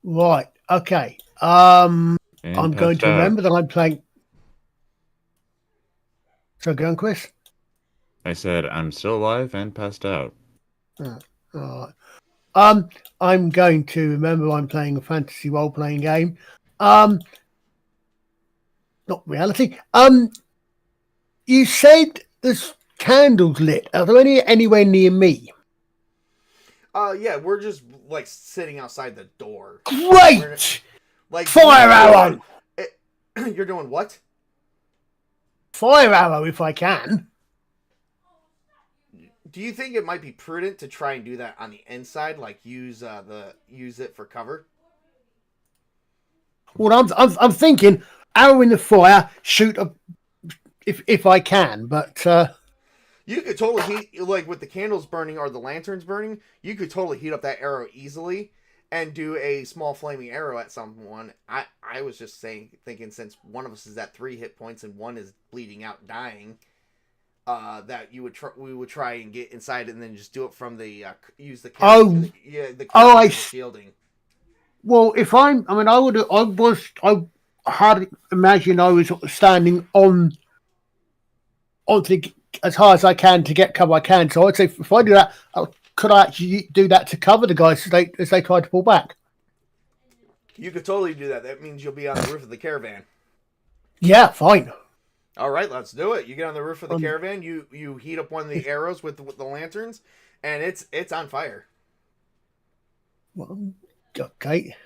Right. Okay. I'm And going to passed out. remember that I'm playing... So go on, Chris. I said I'm still alive and passed out. All right. I'm going to remember I'm playing a fantasy role-playing game. Not reality. You said there's candles lit. Are there any anywhere near me? Yeah, we're just, like, sitting outside the door. Great! Like, Fire arrow! You're doing what? Fire arrow if I can. Do you think it might be prudent to try and do that on the inside, like use it for cover? Well, I'm thinking arrow in the fire, shoot up if I can, but You could totally heat, like with the candles burning or the lanterns burning, you could totally heat up that arrow easily and do a small flaming arrow at someone. I was just thinking since one of us is at 3 hit points and one is bleeding out, dying, that we would try and get inside and then just do it from the use the I shielding. Well, I had imagined I was imagined I was standing on as high as I can to get cover I can. So I'd say if I do that, could I actually do that to cover the guys as they try to pull back? You could totally do that. That means you'll be on the roof of the caravan. Yeah, fine. All right, let's do it. You get on the roof of the caravan. You heat up one of the arrows with the lanterns, and it's on fire. Well, okay.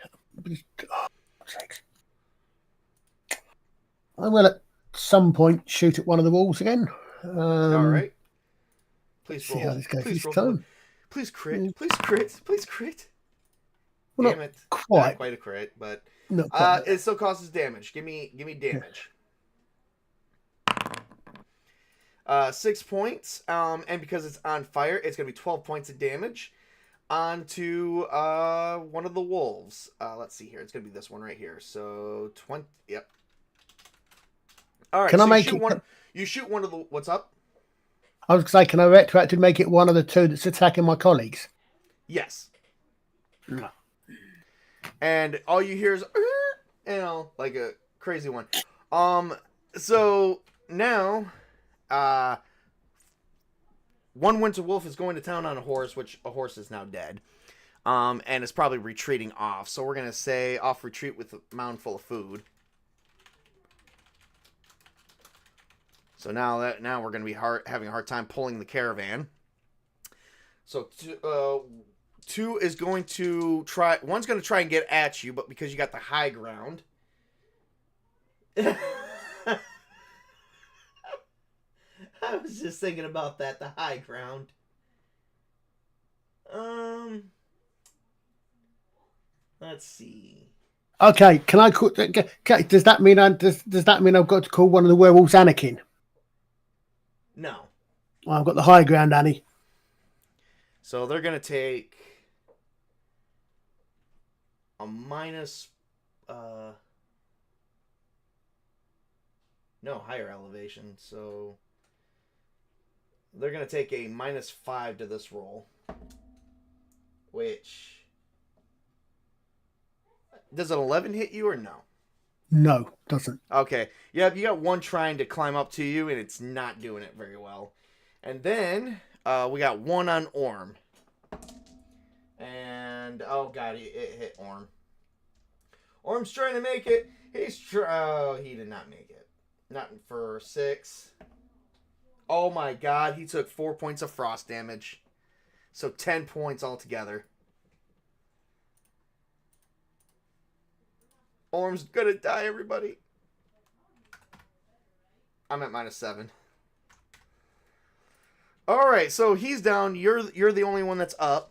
I will at some point shoot at one of the walls again. All right. Please see roll. how this goes Please this roll. time. Please crit. Please crit. Please crit. Well, Damn it. quite. Not quite a crit, but Not quite. it still causes damage. Give me damage. 6 points. And because it's on fire, it's gonna be 12 points of damage. onto one of the wolves. Let's see here. It's gonna be this one right here. So 20. Yep. All right. Can So I make you shoot it? one. You shoot one of the. What's up? I was going to say, can I retroact to make it one of the two that's attacking my colleagues? Yes. No. And all you hear is, like a crazy one. So now, one winter wolf is going to town on a horse, which a horse is now dead. And is probably retreating off. So we're gonna say off retreat with a mound full of food. So now we're gonna be having a hard time pulling the caravan. So two is going to try. One's going to try and get at you, but because you got the high ground. I was just thinking about that. The high ground. Let's see. Okay, can I call? Does that mean does that mean I've got to call one of the werewolves Anakin? No. Well, I've got the high ground, Annie. So they're going to take a minus, no, higher elevation. So they're going to take a -5 to this roll, which, does an 11 hit you or no? No, doesn't. Okay. Yep, you got one trying to climb up to you, and it's not doing it very well. And then we got one on Orm. And, oh god, it hit Orm. Orm's trying to make it. Oh, he did not make it. Not for 6. Oh my god, he took 4 points of frost damage. So 10 points altogether. Orm's gonna die, everybody. I'm at -7. Alright, so he's down. You're the only one that's up.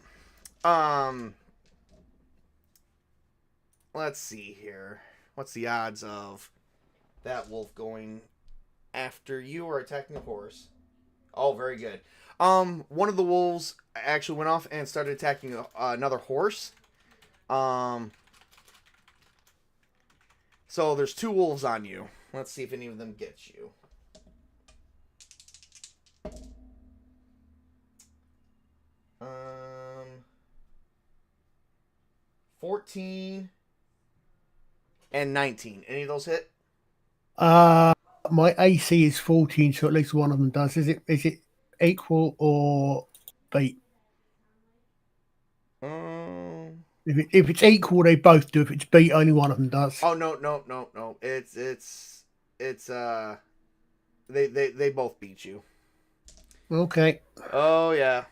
Let's see here. What's the odds of that wolf going after you or attacking a horse? Oh, very good. One of the wolves actually went off and started attacking another horse. So there's 2 wolves on you. Let's see if any of them get you. Um, 14 and 19. Any of those hit? My AC is 14, so at least one of them does. Is it equal or beat? If it's equal, they both do. If it's beat, only one of them does. Oh no. They both beat you. Okay. Oh yeah.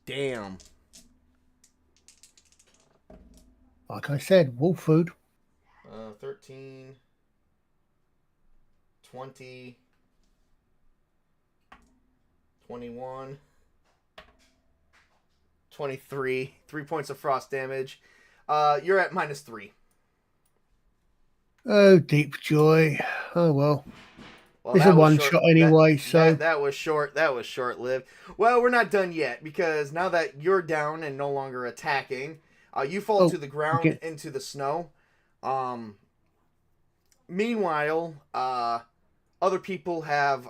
Damn. Like I said, wolf food. 13, 20, 21, 23. 3 points of frost damage. You're at -3. Oh, deep joy. Oh well. Well, It's a one shot anyway, so that was short. That was short lived. Well, we're not done yet because now that you're down and no longer attacking, you fall to the ground into the snow. Meanwhile, other people have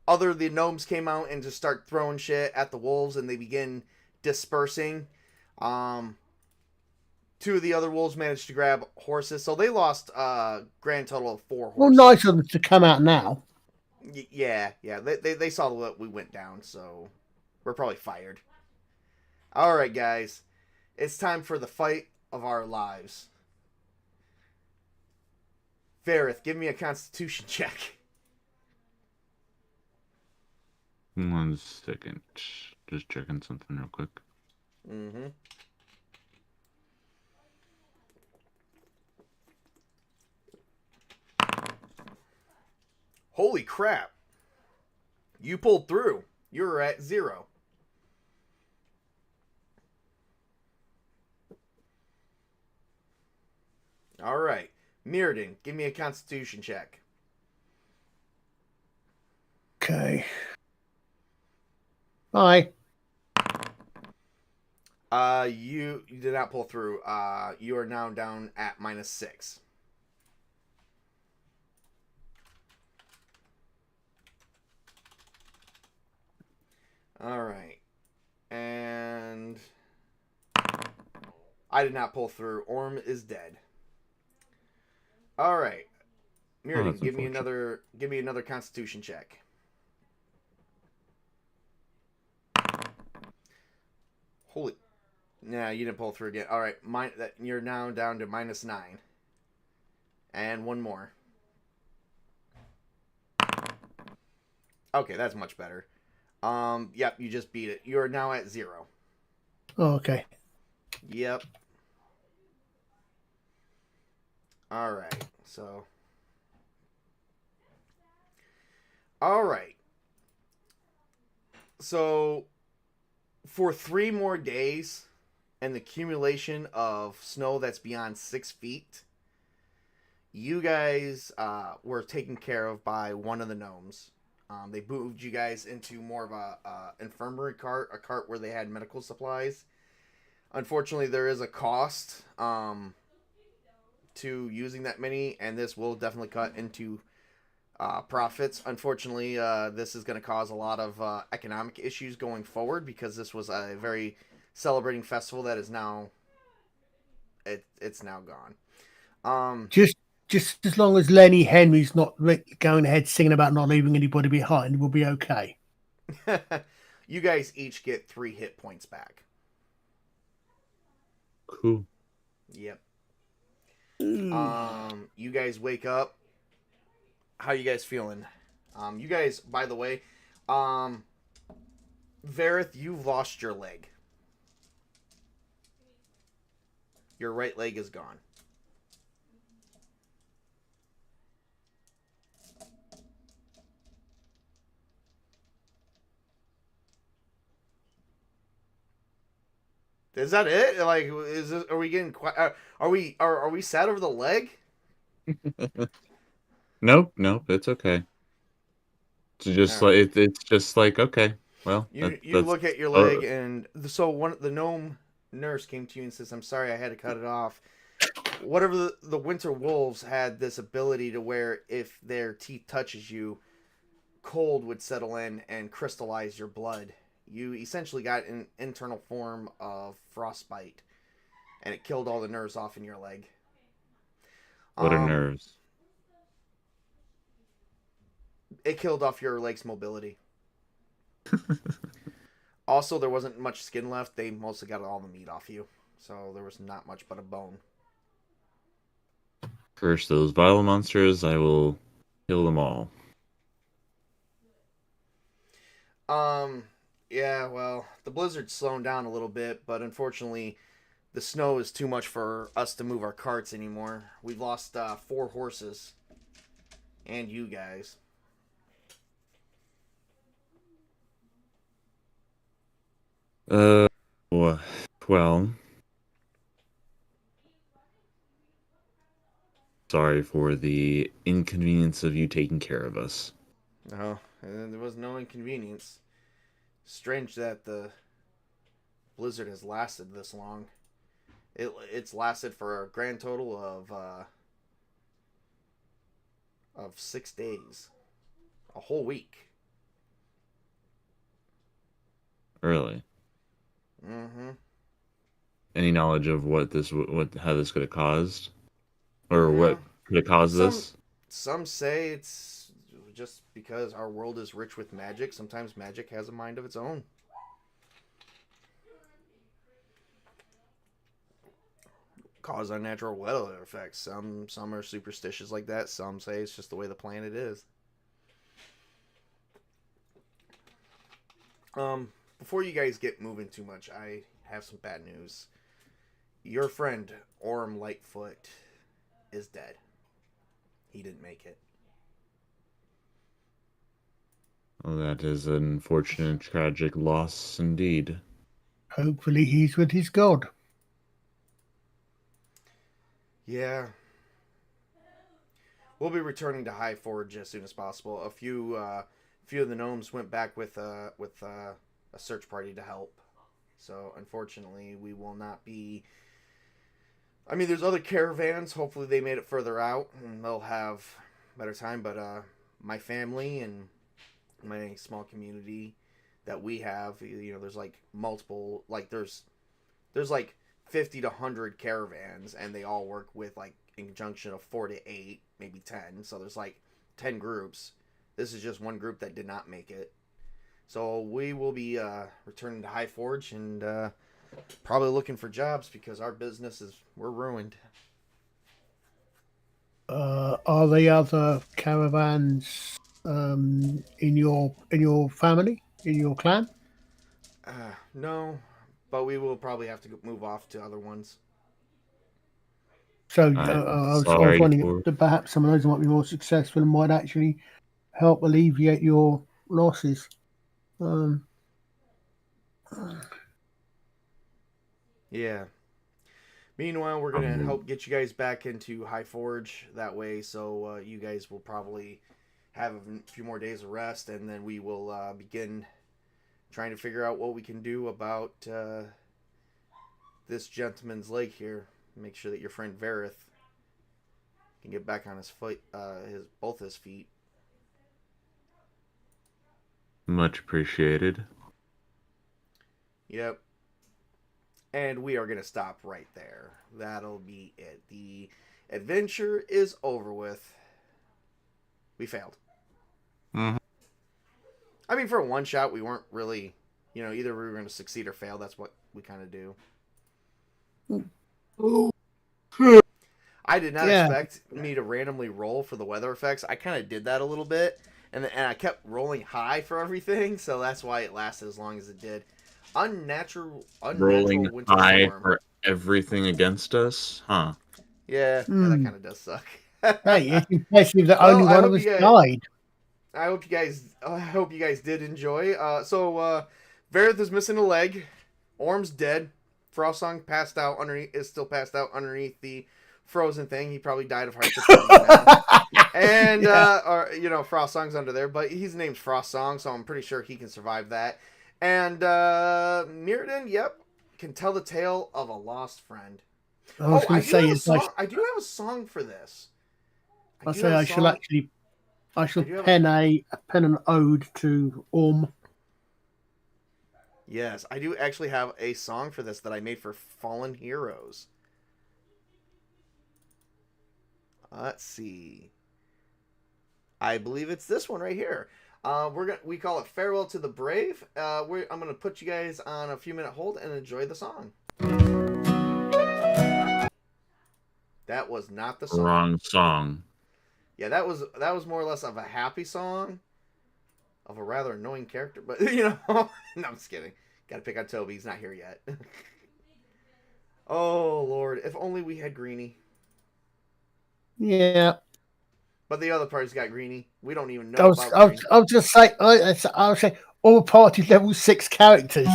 the gnomes came out and just start throwing shit at the wolves, and they begin dispersing. 2 of the other wolves managed to grab horses, so they lost a grand total of 4 horses. well, nice of them to come out now. Yeah. They saw what we went down, so we're probably fired. All right, guys, it's time for the fight of our lives. Varith, give me a Constitution check. 1 second. Just checking something real quick. Mm-hmm. Holy crap. You pulled through. You're at 0. All right. Mirrodin, give me a Constitution check. Okay. Bye. You did not pull through. You are now down at -6. All right, and I did not pull through. Orm is dead. All right, Oh, Mirrodin, that's unfortunate. give me another Constitution check. Holy, nah, you didn't pull through again. All right, you're now down to -9, and one more. Okay, that's much better. Yep, you just beat it. You are now at 0. Oh, okay. Yep. All right. So. All right. So, for 3 more days, and the accumulation of snow that's beyond 6 feet, you guys were taken care of by one of the gnomes. They moved you guys into more of a infirmary cart, a cart where they had medical supplies. Unfortunately, there is a cost to using that many, and this will definitely cut into profits. Unfortunately, this is going to cause a lot of economic issues going forward because this was a very celebrating festival that is now it's now gone. Just as long as Lenny Henry's not going ahead singing about not leaving anybody behind, we'll be okay. You guys each get 3 hit points back. Cool. Yep. You guys wake up. How you guys feeling? You guys, by the way, Vareth, you've lost your leg. Your right leg is gone. Is that it? Like, is this? Are we getting? Are we sad over the leg? Nope, it's okay. It's just All right. like it's just like okay. Well, You that's look at your leg, and so the gnome nurse came to you and says, "I'm sorry, I had to cut it off." Whatever the winter wolves had this ability to where if their teeth touches you, cold would settle in and crystallize your blood. You essentially got an internal form of frostbite, and it killed all the nerves off in your leg. what are Um, nerves? it killed off your leg's mobility. Also, there wasn't much skin left. They mostly got all the meat off you, so there was not much but a bone. Curse those vile monsters! I will kill them all. Um, yeah, well, the blizzard's slowing down a little bit, but unfortunately, the snow is too much for us to move our carts anymore. We've lost 4 horses, and you guys. Uh, well, sorry for the inconvenience of you taking care of us. No, there was no inconvenience. Strange that the blizzard has lasted this long. It's lasted for a grand total of 6 days, a whole week. Really? Mm-hmm. Any knowledge of what how this could have caused, or Yeah. what could have caused Some this? some say it's just because our world is rich with magic. Sometimes magic has a mind of its own. Cause unnatural weather effects. Some are superstitious like that. Some say it's just the way the planet is. Before you guys get moving too much, I have some bad news. Your friend Orm Lightfoot is dead. He didn't make it. Well, that is an unfortunate, tragic loss indeed. Hopefully, he's with his god. Yeah. We'll be returning to High Forge as soon as possible. A few of the gnomes went back with a search party to help. So unfortunately, we will not be. I mean, there's other caravans. Hopefully, they made it further out and they'll have better time. But my family and my small community that we have, you know, there's like multiple, like there's like 50 to 100 caravans, and they all work with like in conjunction of 4 to 8, maybe 10. So there's like 10 groups. This is just one group that did not make it. So we will be returning to High Forge and probably looking for jobs because our business we're ruined. Are the other caravans in your family, in your clan? No, but we will probably have to move off to other ones. So I was wondering that perhaps some of those might be more successful and might actually help alleviate your losses. Yeah. Meanwhile, we're going to help get you guys back into High Forge that way, so you guys will probably have a few more days of rest, and then we will begin trying to figure out what we can do about this gentleman's leg here. Make sure that your friend Verith can get back on his foot, both his feet. Much appreciated. Yep. And we are going to stop right there. That'll be it. The adventure is over with. We failed. Mm-hmm. I mean, for a one-shot, we weren't really, you know, either we were going to succeed or fail. That's what we kind of do. I did not expect me to randomly roll for the weather effects. I kind of did that a little bit, and I kept rolling high for everything, so that's why it lasted as long as it did. Unnatural Rolling winter high storm. for everything against us, huh? Yeah, that kind of does suck. Hey, it's impressive that only one of us died. I hope you guys did enjoy. So Verith is missing a leg. Orm's dead. Frostsong is still passed out underneath the frozen thing. He probably died of hypothermia now. And Frostsong's under there, but his name's Frostsong, so I'm pretty sure he can survive that. And Mirrodin, can tell the tale of a lost friend. I was going to say, I do have a song for this. I shall pen an ode to Orm. Yes, I do actually have a song for this that I made for Fallen Heroes. Let's see. I believe it's this one right here. We call it Farewell to the Brave. I'm gonna put you guys on a few-minute hold and enjoy the song. That was not the song. Wrong song. Yeah, that was more or less of a happy song of a rather annoying character, but no, I'm just kidding. Gotta pick on Tobey. He's not here yet. Oh Lord, if only we had Greenie. Yeah. But the other party's got Greenie. We don't even know about Greenie. I'll just say, I'll say all party level 6 characters.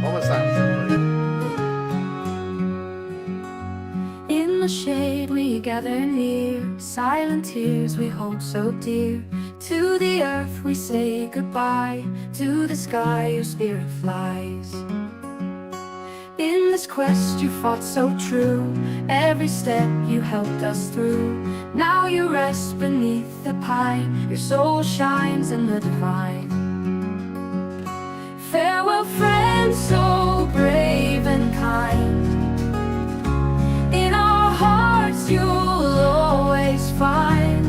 Almost time, everybody. In the shade we gather near, silent tears we hold so dear. To the earth we say goodbye, to the sky your spirit flies. In this quest you fought so true, every step you helped us through. Now you rest beneath the pine, your soul shines in the divine. Farewell friend, so brave and kind. In our hearts you'll always find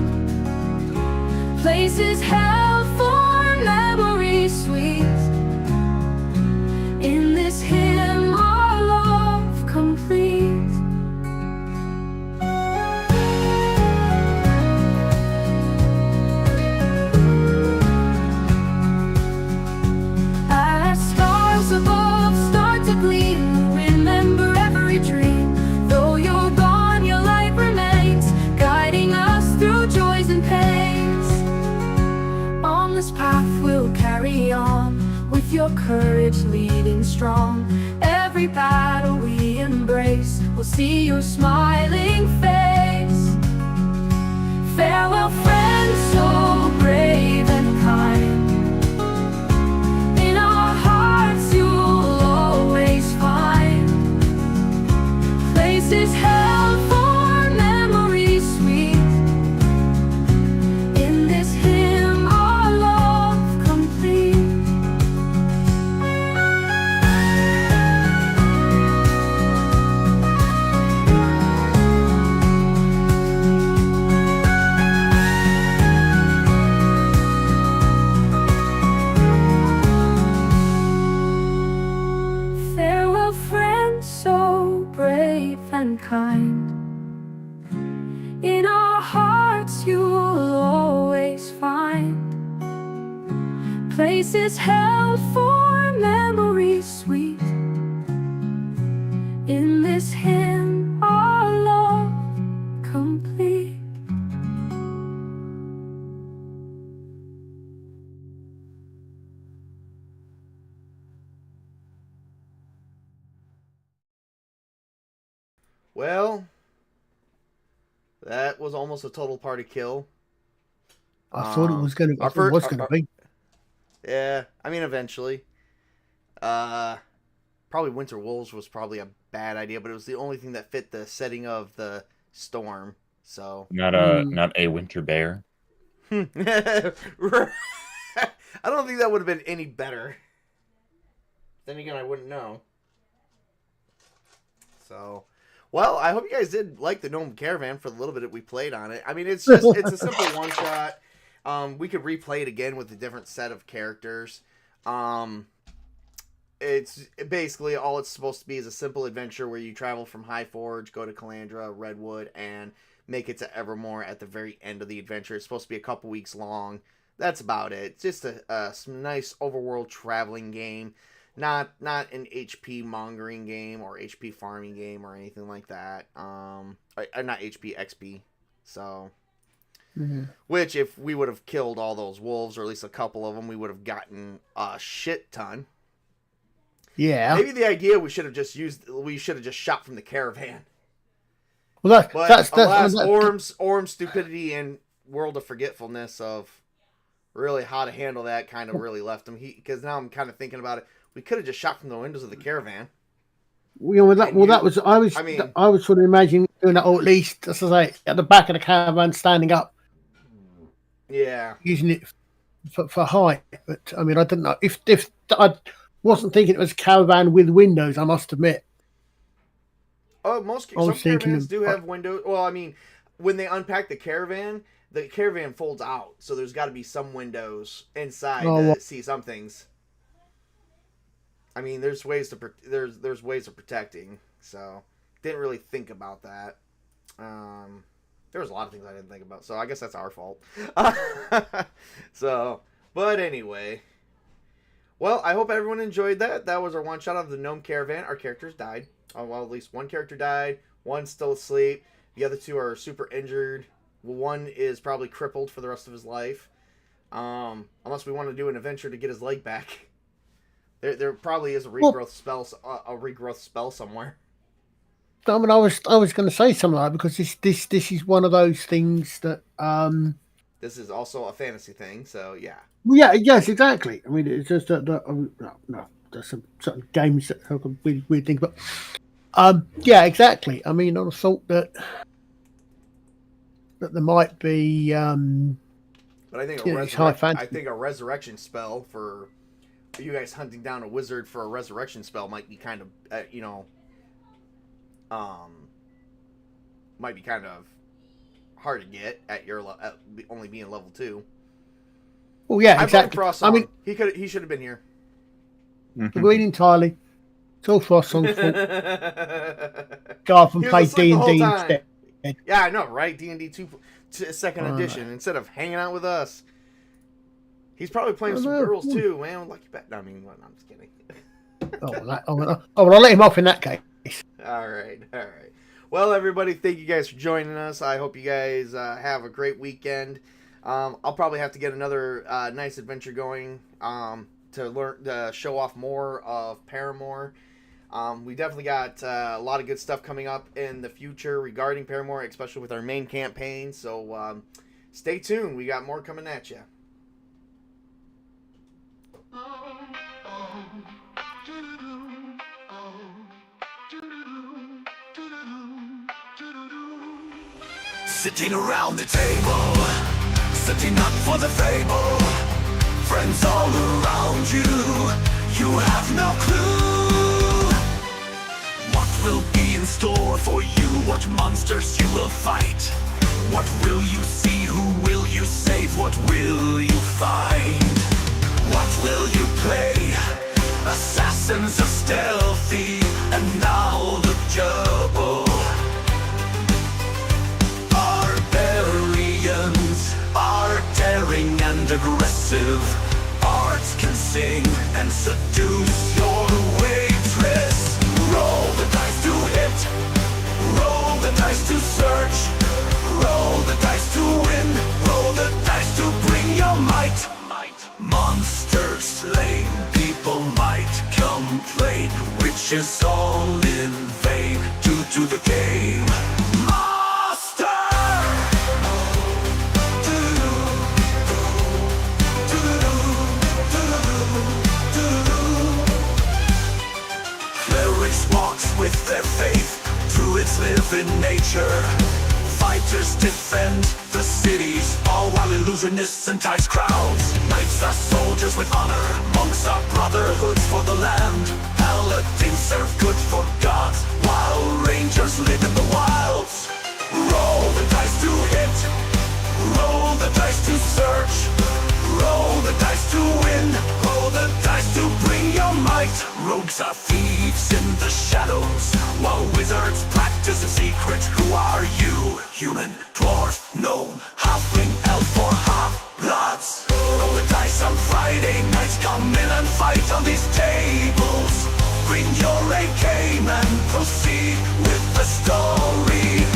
places held for memories sweet. In this hymn our love complete. As stars above start to gleam, remember every dream. Though you're gone, your light remains, guiding us through joys and pains. On this path we'll carry on, with your courage leading strong. Every battle we embrace, we'll see your smiling face. Farewell friend, so brave and kind. and kind. In our hearts you'll always find places held for memories sweet. In this hymn our love complete. Well, that was almost a total party kill. I thought it was going to. our It first- was going to be. Yeah, I mean, eventually. Probably Winter Wolves was probably a bad idea, but it was the only thing that fit the setting of the storm. So Not a winter bear. I don't think that would have been any better. Then again, I wouldn't know. So, well, I hope you guys did like the Gnome Caravan for the little bit that we played on it. I mean, it's a simple one shot. We could replay it again with a different set of characters. It's basically all it's supposed to be is a simple adventure where you travel from Highforge, go to Calandra, Redwood, and make it to Evermore at the very end of the adventure. It's supposed to be a couple weeks long. That's about it. It's just a nice overworld traveling game. Not an HP mongering game or HP farming game or anything like that. Not HP XP. So, which if we would have killed all those wolves, or at least a couple of them, we would have gotten a shit ton. Yeah. Maybe the idea we should have just shot from the caravan. Well, But alas, Orm's stupidity and World of Forgetfulness of really how to handle that kind of really left him. Because now I'm kind of thinking about it. We could have just shot from the windows of the caravan. I was sort of imagining doing that, or at least, as I say, at the back of the caravan, standing up, Yeah. using it for height. But I mean, I don't know if I wasn't thinking it was a caravan with windows. I must admit. Oh, some was thinking caravans of- do have windows. Well, I mean, when they unpack the caravan folds out, so there's got to be some windows inside to see some things. I mean, there's ways of protecting. So, didn't really think about that. There was a lot of things I didn't think about, so I guess that's our fault. So, but anyway. Well, I hope everyone enjoyed that. That was our one shot of the Gnome Caravan. Our characters died. Well, at least one character died. One's still asleep. The other two are super injured. One is probably crippled for the rest of his life. Unless we want to do an adventure to get his leg back. There probably is a regrowth spell somewhere. I mean, I was going to say something like that, because this is one of those things that. This is also a fantasy thing, so yeah. Yeah. Yes. Exactly. I mean, it's just that. No. There's some certain games that have a weird thing, but. Yeah. Exactly. I mean, I thought that there might be. But I think a resurrection spell for you guys hunting down a wizard for a resurrection spell might be kind of might be kind of hard to get at your only being level 2. Well, yeah, exactly. Frost I mean, he should have been here. agreed entirely. It's all Frost Song's fault. Go and play D&D instead. Yeah, I know, right? D&D 2 second edition instead of hanging out with us. He's probably playing with some girls too, man. Lucky bet. No, I mean, I'm just kidding. Well, I'll let him off in that case. All right. Well, everybody, thank you guys for joining us. I hope you guys have a great weekend. I'll probably have to get another nice adventure going to show off more of Paramoor. We definitely got a lot of good stuff coming up in the future regarding Paramoor, especially with our main campaign. So stay tuned. We got more coming at you. Sitting around the table, setting up for the fable. Friends all around you, you have no clue. What will be in store for you? What monsters you will fight? What will you see? Who will you save? What will you find? What will you play? Assassins are stealthy, and now the gerbil expensive. Arts can sing and seduce your waitress. Roll the dice to hit, roll the dice to search, roll the dice to win, roll the dice to bring your might. Monsters slain, people might complain, which is all in vain due to the game master. Clerics walks with their faith, druids live in nature. Fighters defend the cities, all while illusionists entice crowds. Knights are soldiers with honor, monks are brotherhoods for the land. Paladins serve good for gods, while rangers live in the wilds. Roll the dice to hit, roll the dice to search, roll the dice to win, roll the dice to bring your might. Rogues are thieves in the shadows, while wizards practice in secret. Who are you? Human, dwarf, gnome, halfling, elf, or half-bloods? Roll the dice on Friday nights, come in and fight on these tables. Bring your A game and proceed with the story.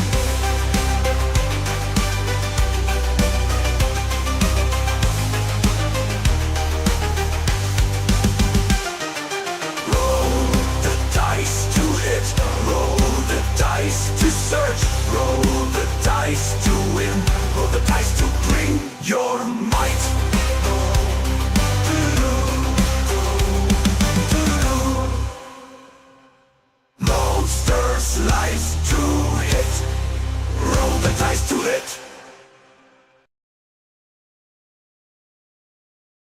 Roll the dice to hit, roll the dice to search, roll the dice to win, roll the dice to bring your might. Monsters lies to hit, roll the dice to hit.